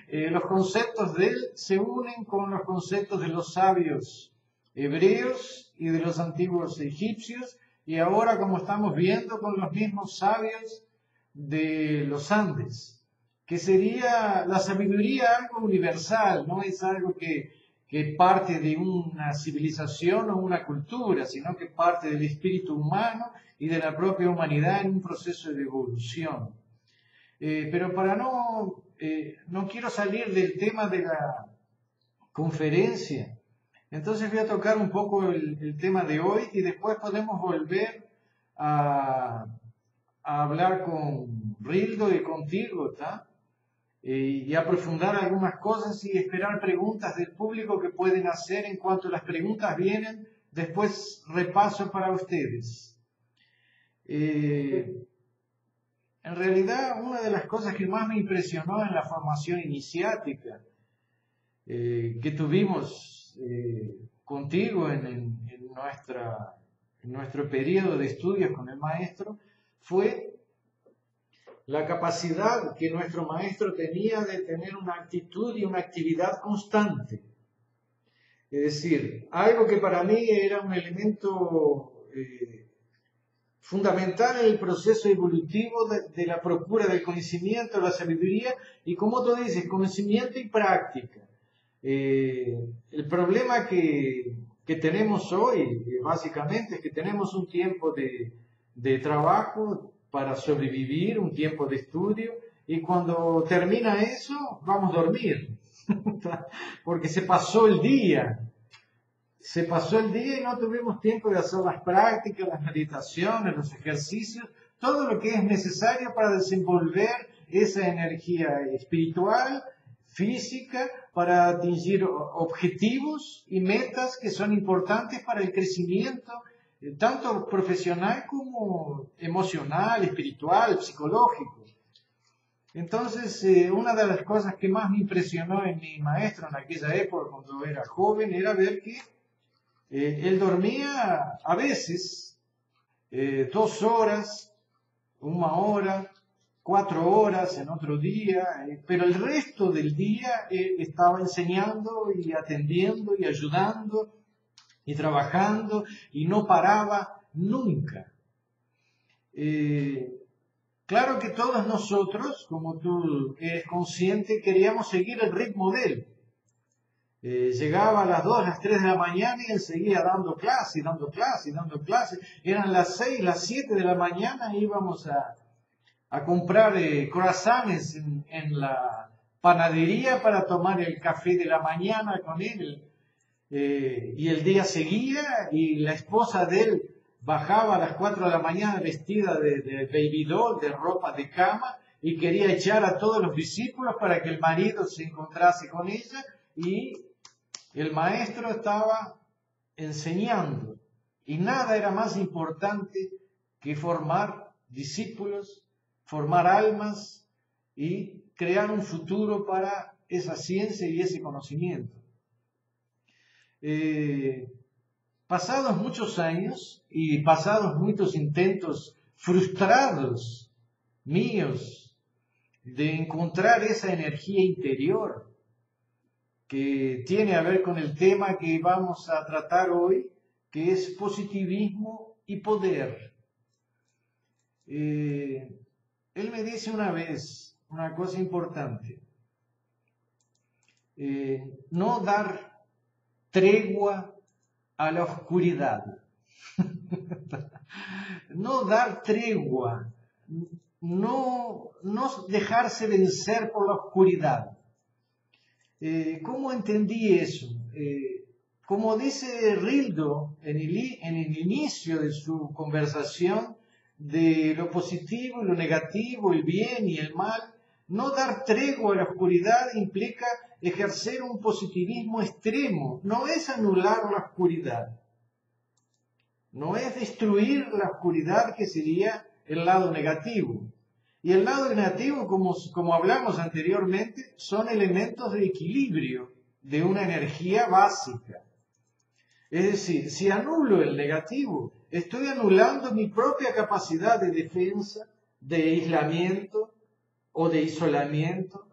Los conceptos de él se unen con los conceptos de los sabios hebreos y de los antiguos egipcios, y ahora, como estamos viendo, con los mismos sabios de los Andes, que sería la sabiduría algo universal, no es algo que parte de una civilización o una cultura, sino que parte del espíritu humano y de la propia humanidad en un proceso de evolución. Pero no quiero salir del tema de la conferencia, entonces voy a tocar un poco el tema de hoy y después podemos volver a hablar con Rildo y contigo, ¿tá? Y aprofundar algunas cosas y esperar preguntas del público que pueden hacer. En cuanto las preguntas vienen, después repaso para ustedes. En realidad, una de las cosas que más me impresionó en la formación iniciática que tuvimos contigo en nuestro periodo de estudios con el maestro fue la capacidad que nuestro maestro tenía de tener una actitud y una actividad constante. Es decir, algo que para mí era un elemento fundamental en el proceso evolutivo de la procura del conocimiento, la sabiduría, y como tú dices, conocimiento y práctica. El problema que tenemos hoy, básicamente, es que tenemos un tiempo de trabajo para sobrevivir, un tiempo de estudio, y cuando termina eso, vamos a dormir, porque se pasó el día y no tuvimos tiempo de hacer las prácticas, las meditaciones, los ejercicios, todo lo que es necesario para desenvolver esa energía espiritual, física, para atingir objetivos y metas que son importantes para el crecimiento, tanto profesional como emocional, espiritual, psicológico. Entonces, una de las cosas que más me impresionó en mi maestro en aquella época, cuando era joven, era ver que él dormía a veces 2 horas, 1 hora, 4 horas en otro día, pero el resto del día estaba enseñando y atendiendo y ayudando y trabajando y no paraba nunca. Claro que todos nosotros, como tú eres consciente, queríamos seguir el ritmo de él. Llegaba a las 2, las 3 de la mañana y él seguía dando clase, dando clase, dando clase. Eran las 6, las 7 de la mañana y íbamos a comprar croissants en la panadería para tomar el café de la mañana con él. Y el día seguía y la esposa de él bajaba a las 4 de la mañana vestida de baby doll, de ropa de cama, y quería echar a todos los discípulos para que el marido se encontrase con ella, y el maestro estaba enseñando. Y nada era más importante que formar discípulos, formar almas y crear un futuro para esa ciencia y ese conocimiento. Pasados muchos años y pasados muchos intentos frustrados míos de encontrar esa energía interior que tiene a ver con el tema que vamos a tratar hoy, que es positivismo y poder. Él me dice una vez una cosa importante: no dar tregua a la oscuridad. No dar tregua, no dejarse vencer por la oscuridad. ¿Cómo entendí eso? Como dice Rildo en el inicio de su conversación, de lo positivo y lo negativo, el bien y el mal, no dar tregua a la oscuridad implica ejercer un positivismo extremo. No es anular la oscuridad, no es destruir la oscuridad, que sería el lado negativo. Y el lado negativo, como hablamos anteriormente, son elementos de equilibrio de una energía básica. Es decir, si anulo el negativo, estoy anulando mi propia capacidad de defensa, de aislamiento o de isolamiento.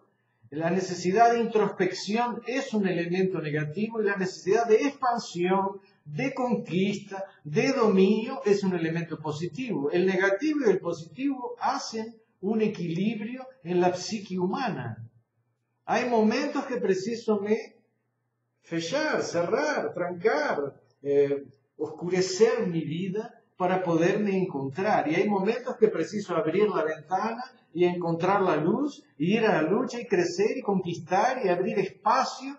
La necesidad de introspección es un elemento negativo y la necesidad de expansión, de conquista, de dominio es un elemento positivo. El negativo y el positivo hacen un equilibrio en la psique humana. Hay momentos que preciso fechar, cerrar, trancar, oscurecer mi vida para poderme encontrar. Y hay momentos que preciso abrir la ventana y encontrar la luz, y ir a la lucha y crecer y conquistar y abrir espacio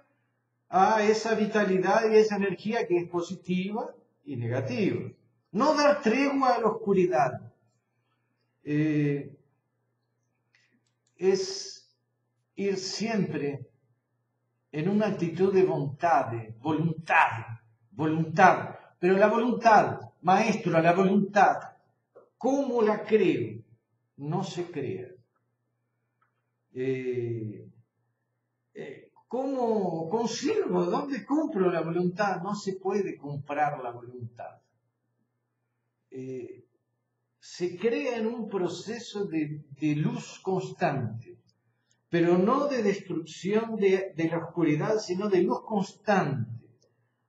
a esa vitalidad y esa energía que es positiva y negativa. No dar tregua a la oscuridad. Es ir siempre en una actitud de voluntad. Pero la voluntad, maestro, la voluntad, ¿cómo la creo? No se crea. ¿Cómo consigo? ¿Dónde compro la voluntad? No se puede comprar la voluntad. Se crea en un proceso de luz constante, pero no de destrucción de la oscuridad, sino de luz constante.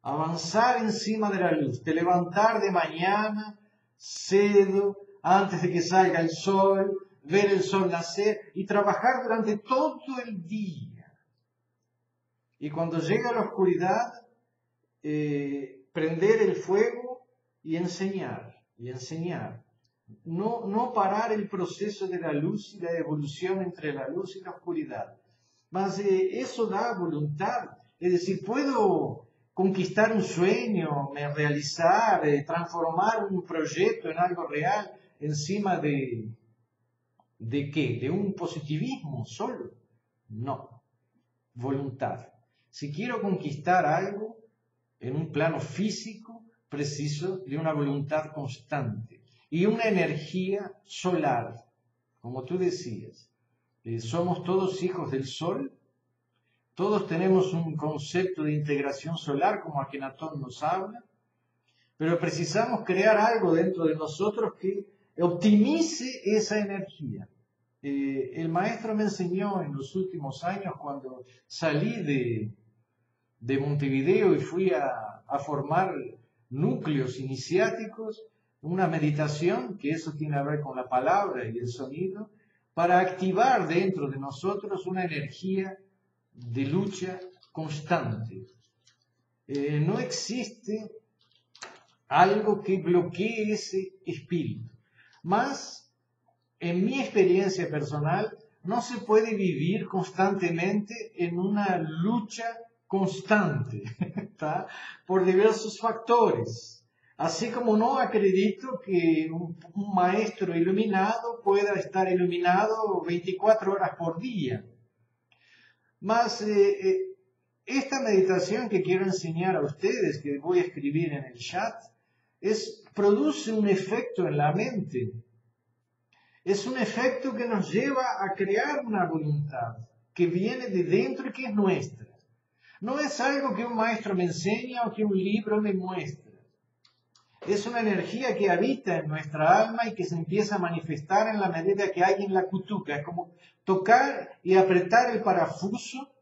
Avanzar encima de la luz, de levantar de mañana, cedo, antes de que salga el sol, ver el sol nacer y trabajar durante todo el día. Y cuando llega la oscuridad, prender el fuego y enseñar. No parar el proceso de la luz y la evolución entre la luz y la oscuridad. Mas eso da voluntad. Es decir, puedo conquistar un sueño, realizar, transformar un proyecto en algo real encima ¿de qué? ¿De un positivismo solo? No. Voluntad. Si quiero conquistar algo en un plano físico, preciso de una voluntad constante y una energía solar, como tú decías. Somos todos hijos del sol, todos tenemos un concepto de integración solar, como Akenatón nos habla, pero precisamos crear algo dentro de nosotros que optimice esa energía. El maestro me enseñó en los últimos años, cuando salí de Montevideo y fui a formar núcleos iniciáticos, una meditación, que eso tiene a ver con la palabra y el sonido, para activar dentro de nosotros una energía de lucha constante. No existe algo que bloquee ese espíritu. Más, en mi experiencia personal, no se puede vivir constantemente en una lucha constante, ¿tá? Por diversos factores. Así como no acredito que un maestro iluminado pueda estar iluminado 24 horas por día. Más, esta meditación que quiero enseñar a ustedes, que voy a escribir en el chat, produce un efecto en la mente. Es un efecto que nos lleva a crear una voluntad que viene de dentro y que es nuestra. No es algo que un maestro me enseña o que un libro me muestra. Es una energía que habita en nuestra alma y que se empieza a manifestar en la medida que alguien la cutuca. Es como tocar y apretar el parafuso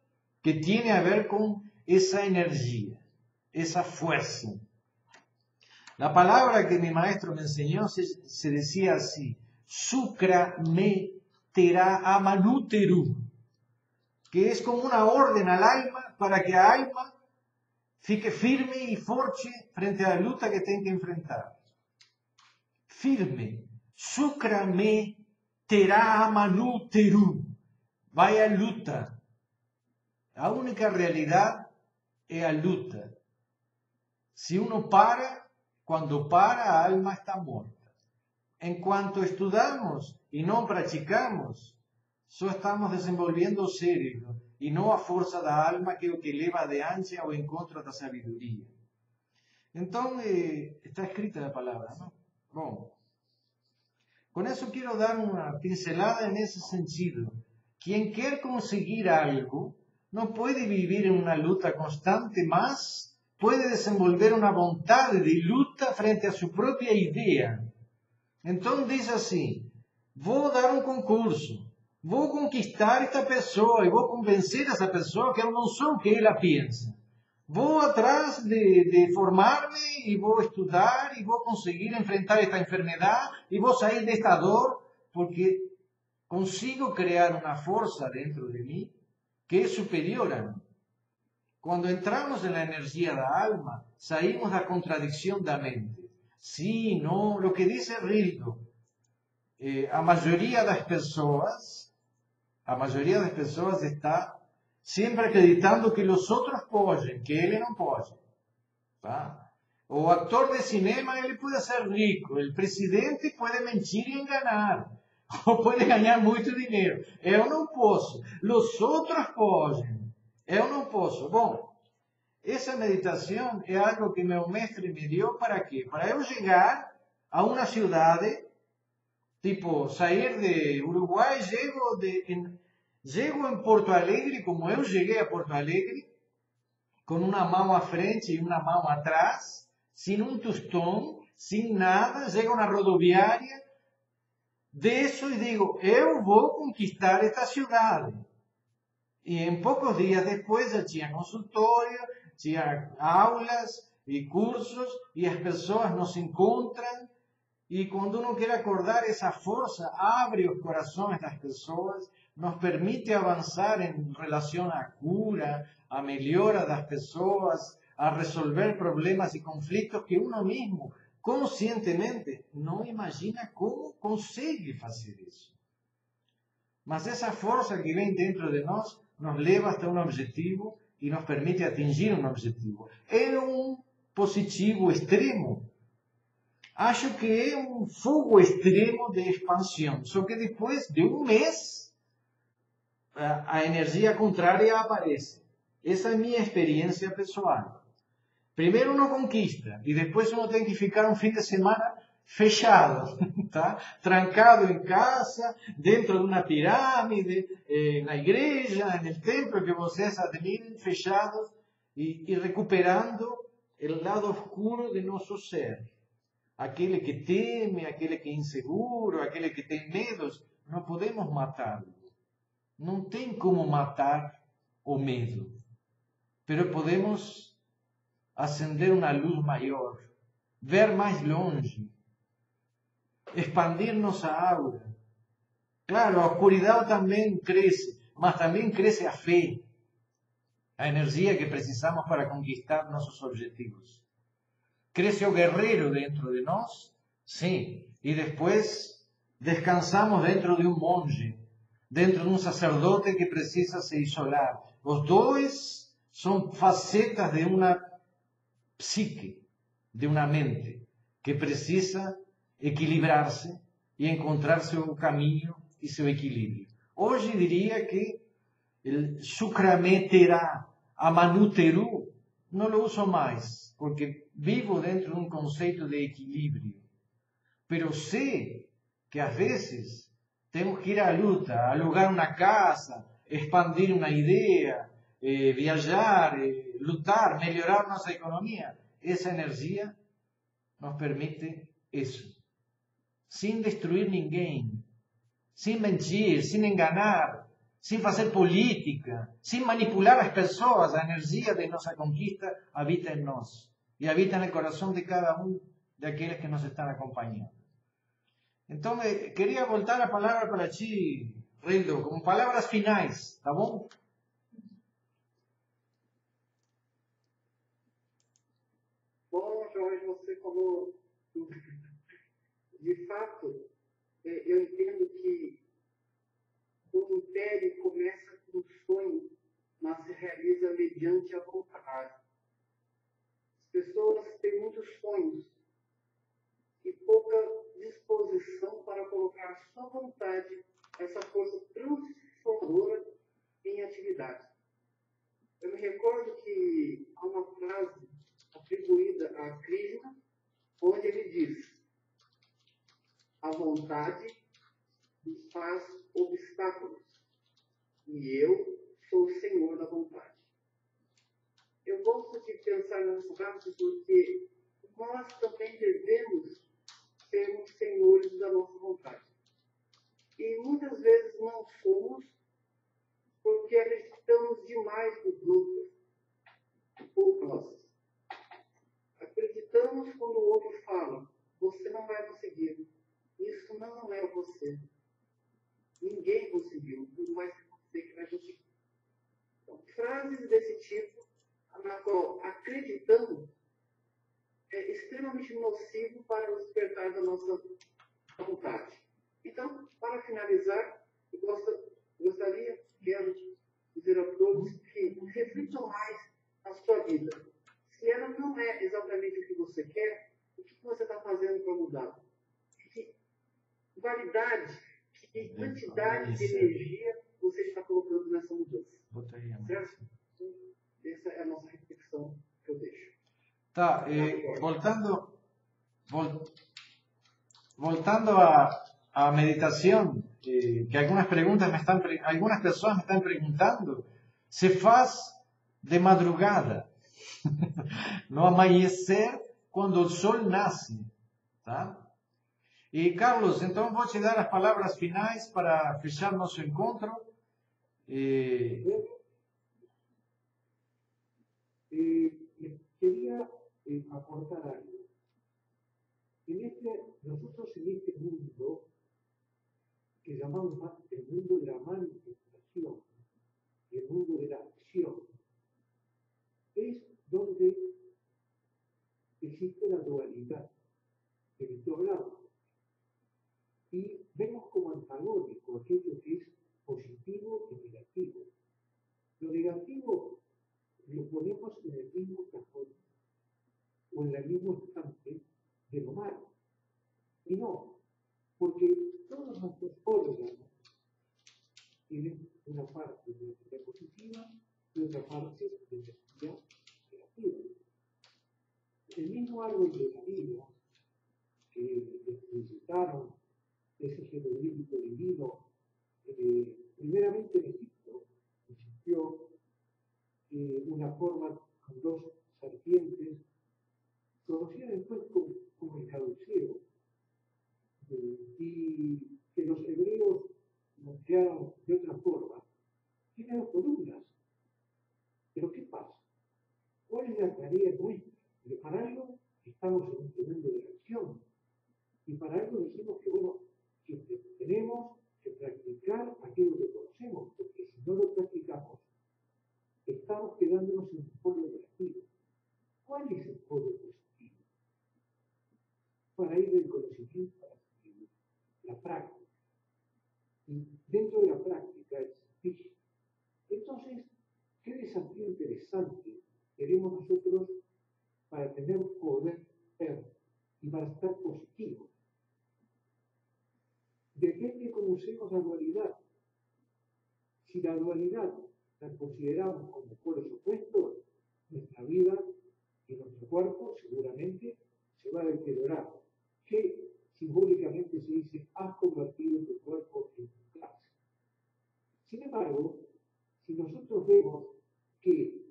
que tiene a ver con esa energía, esa fuerza. La palabra que mi maestro me enseñó se decía así: Sukra me tera amanuteru, que es como una orden al alma para que el alma fique firme y forte frente a la lucha que tiene que enfrentar. Firme. Sukra me tera amanuteru. Vaya luta. La única realidad es la luta. Si uno cuando para, a alma está muerta. En cuanto estudamos y no practicamos, só estamos desenvolvendo o cérebro e não a força da alma, que é o que leva adiante ao encontro da sabedoria. Então, está escrita a palavra, não? Bom, Con eso quiero dar una pincelada en ese sentido. Quien quiere conseguir algo no puede vivir en una lucha constante, más puede desenvolver una voluntad de lucha frente a su propia idea. Entonces dice así: voy a dar un concurso, voy a conquistar a esta persona y voy a convencer a esa persona que yo no soy lo que ella piensa. Voy atrás de formarme y voy a estudiar y voy a conseguir enfrentar esta enfermedad y voy a salir de esta dor porque consigo crear una fuerza dentro de mí que es superior a mí. Cuando entramos en la energía da alma, saímos da contradicción da mente. Sí, no, lo que dice Rildo, a mayoría das pessoas está sempre acreditando que os outros podem, que ele não pode. Tá? O actor de cinema, ele pode ser rico, o presidente pode mentir e enganar, ou pode ganhar muito dinheiro. Eu não posso, os outros podem, eu não posso. Bom, essa meditação é algo que meu mestre me deu para quê? Para eu chegar a uma cidade, tipo, sair de Uruguai, llego en Porto Alegre, como eu llegué a Porto Alegre, con una mano a frente y una mano atrás, sin un tostón, sin nada, llego a una rodoviaria, desço y digo, eu vou conquistar esta ciudad. Y en pocos días después ya tinha consultorio, tinha aulas y cursos, y las personas nos encontran, y cuando uno quiere acordar esa fuerza, abre los corazones de las personas, nos permite avanzar en relación a cura, a melhora das pessoas, a resolver problemas y conflictos que uno mismo, conscientemente, no imagina cómo consegue hacer eso. Mas esa fuerza que vem dentro de nós nos leva hasta un objetivo y nos permite atingir un objetivo. É un positivo extremo. Acho que é un fogo extremo de expansão. Só que depois de un mês, a energia contrária aparece. Essa é a minha experiência pessoal. Primeiro uno conquista e depois uno tem que ficar um fim de semana fechado, tá? Trancado em casa, dentro de uma pirâmide, na igreja, no templo que vocês admiram, fechados e recuperando o lado oscuro de nosso ser. Aquele que teme, aquele que é inseguro, aquele que tem medos, não podemos matá-lo. Não tem como matar o medo, pero podemos acender uma luz maior, ver mais longe, expandir nossa aura. Claro, a oscuridade também cresce, mas também cresce a fé, a energia que precisamos para conquistar nossos objetivos. Cresce o guerreiro dentro de nós, sim, e depois descansamos dentro de um monge, dentro de um sacerdote que precisa se isolar. Os dois são facetas de uma psique, de uma mente, que precisa equilibrar-se e encontrar seu caminho e seu equilíbrio. Hoje diria que o Sukrametera, a Manuteru, não lo uso mais, porque vivo dentro de um conceito de equilíbrio. Pero sei que às vezes temos que ir à luta, alugar uma casa, expandir uma ideia, viajar, lutar, melhorar nossa economia. Essa energia nos permite isso. Sem destruir ninguém, sem mentir, sem enganar, sem fazer política, sem manipular as pessoas. A energia de nossa conquista habita em nós e habita no coração de cada um daqueles que nos estão acompanhando. Então, queria voltar a palavra para ti, Rildo, com palavras finais, tá bom? Bom, Jorge, você falou tudo. De fato, eu entendo que o império começa com um sonho, mas se realiza mediante a vontade. As pessoas têm muitos sonhos e pouca disposição para colocar a sua vontade, essa força transformadora, em atividade. Eu me recordo que há uma frase atribuída a Krishna, onde ele diz: a vontade desfaz obstáculos, e eu sou o Senhor da vontade. Eu gosto de pensar nessa frase porque nós também devemos ser os senhores da nossa vontade. E muitas vezes não somos porque acreditamos demais nos outros por nós. Acreditamos quando o outro fala, você não vai conseguir. Isso não é você. Ninguém conseguiu. Não vai ser você que vai conseguir. Então, frases desse tipo, na qual acreditamos, é extremamente nocivo para o despertar da nossa vontade. Então, para finalizar, eu quero dizer a todos que reflitam mais na sua vida. Se ela não é exatamente o que você quer, o que você está fazendo para mudar? Que qualidade, que quantidade de energia você está colocando nessa mudança? Certo? Essa é a nossa reflexão que eu deixo. Tá, voltando a meditación, que algunas personas me están preguntando, se faz de madrugada, no amanhecer, quando o sol nasce, tá? E Carlos, então vou te dar as palavras finais para fechar nosso encontro. Quería aportar algo. Nosotros en este mundo, que llamamos el mundo de la manifestación y el mundo de la acción, es donde existe la dualidad que Víctor hablaba. Y vemos como antagónico aquello que es positivo y negativo. Lo negativo lo ponemos en el mismo cajón o en el mismo estante de lo malo. Y no, porque todos nuestros órganos tienen una parte de energía positiva y otra parte de energía negativa. El mismo árbol de la vida que visitaron ese jeroglífico divino, primeramente en Egipto, existió una forma con dos serpientes, conocida después como el caduceo, y que los hebreos plantearon de otra forma. Tiene dos columnas. Pero ¿qué pasa? ¿Cuál es la tarea nuestra? Porque para algo estamos en un mundo de acción. Y para algo dijimos que, bueno, que tenemos que practicar aquello que conocemos, porque si no lo practicamos, estamos quedándonos en un polo negativo. ¿Cuál es el polo positivo? Para ir del conocimiento a la práctica. Y dentro de la práctica el servicio. Entonces, ¿qué desafío interesante tenemos nosotros para tener poder y para estar positivos? Depende cómo usemos la dualidad. Si la dualidad la consideramos como polos opuestos, nuestra vida y nuestro cuerpo seguramente se va a deteriorar. Que simbólicamente se dice, has convertido tu cuerpo en tu casa. Sin embargo, si nosotros vemos que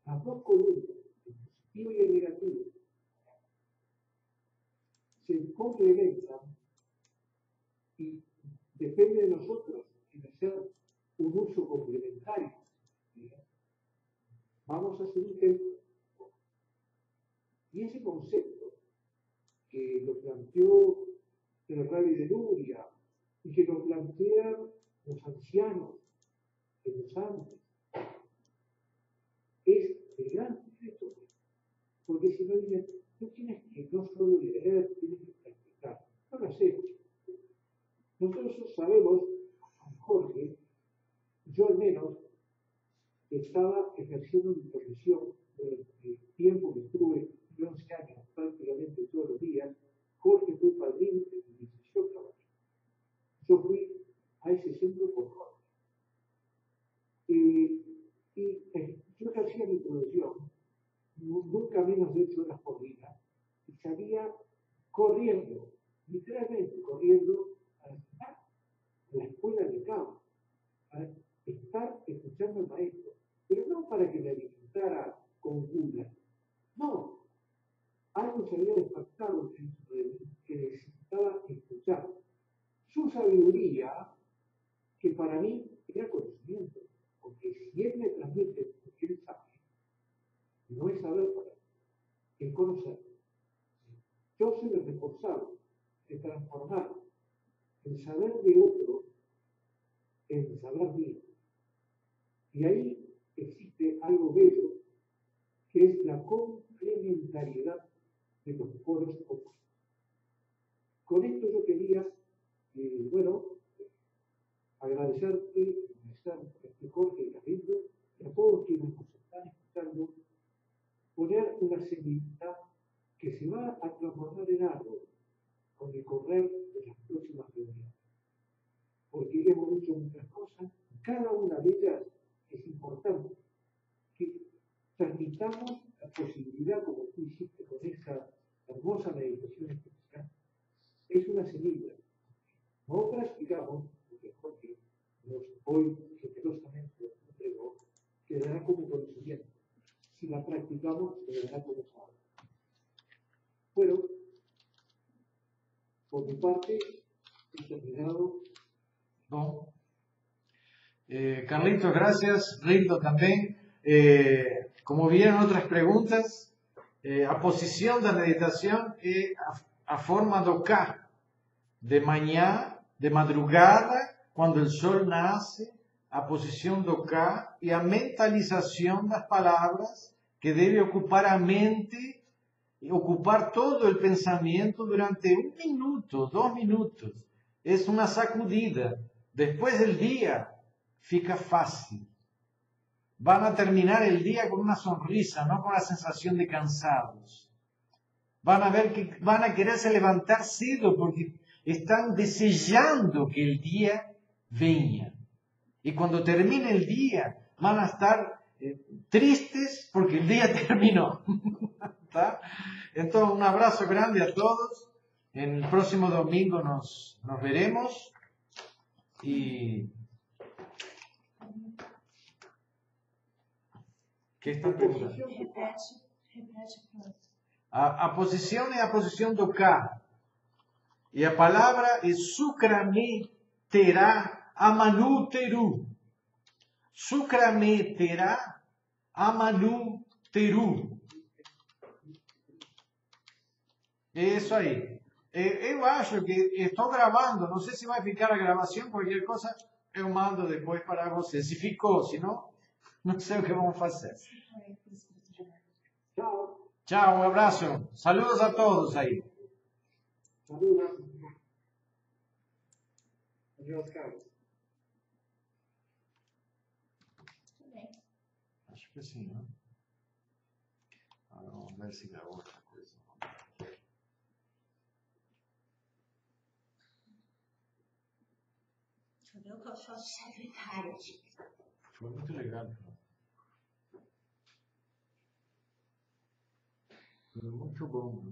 las dos columnas, el positivo y el negativo, se complementan y depende de nosotros en hacer un uso complementario, vamos a hacer un ejemplo. Y ese concepto que lo planteó el Rabbi de Luria y que lo plantean los ancianos de los Andes, es el gran secreto. Porque si no dicen, tú tienes que no solo leer, tienes que practicar. No lo hacemos. Nosotros sabemos, Jorge, yo al menos estaba ejerciendo mi profesión durante el tiempo que estuve, 11 años, prácticamente todos los días. Jorge fue padrino de mi iniciación caballo. Yo fui a ese centro por Jorge. Yo hacía mi profesión, nunca menos de 8 horas por día, y salía corriendo literalmente corriendo a la escuela de campo, para estar escuchando al maestro, pero no para que me alimentara con gula, no, algo se había despertado dentro de mí que necesitaba escuchar. Su sabiduría, que para mí era conocimiento, porque si él me transmite lo que él sabe, no es saber para él, es conocer. Yo soy el responsable de transformar el saber de otro en el saber mío. Y ahí existe algo bello, que es la complementariedad de los polos opuestos. Con esto yo quería, agradecerte, Jorge y Carlitos, y a todos quienes nos están escuchando, poner una semillita que se va a transformar en árbol con el correr de las próximas reuniones. Porque hemos dicho muchas cosas, cada una de ellas es importante, que transmitamos la posibilidad, como tú hiciste con esa hermosa meditación especial, es una semilla. No practicamos, porque Jorge nos hoy generosamente nos entregó, quedará como conocimiento. Si la practicamos, quedará como saber. Bueno, por mi parte, he terminado. Bom, Carlitos, gracias. Rildo también. Como vieron otras preguntas, a posición da meditação é a forma do K, de manhã, de madrugada, quando o sol nasce, a posição do K e a mentalização das palavras que deve ocupar a mente, ocupar todo o pensamento durante 1 minuto, 2 minutos. É uma sacudida. Después del día, fica fácil. Van a terminar el día con una sonrisa, no con la sensación de cansados. Van a ver que van a quererse levantar cedo porque están deseando que el día venga. Y cuando termine el día, van a estar tristes porque el día terminó. ¿Tá? Entonces, un abrazo grande a todos. El próximo domingo nos veremos. Y que está perguntando? Repete. A posição é a posição do K. E a palavra é Sukrame Terá Amanu Teru. Sukrame Terá Amanu Teru. É isso aí. Eu acho que estou gravando, não sei se vai ficar a gravação, qualquer coisa eu mando depois para você. Se ficou, se não, não sei o que vamos fazer. Chao. Tchau, um abraço. Saludos a todos aí. Saludos. Adiós, Carlos. Acho que sim, né? Agora vamos ver se gravou outra coisa. Deixa eu ver o que eu sou secretária aqui. Foi muito legal. Foi muito bom.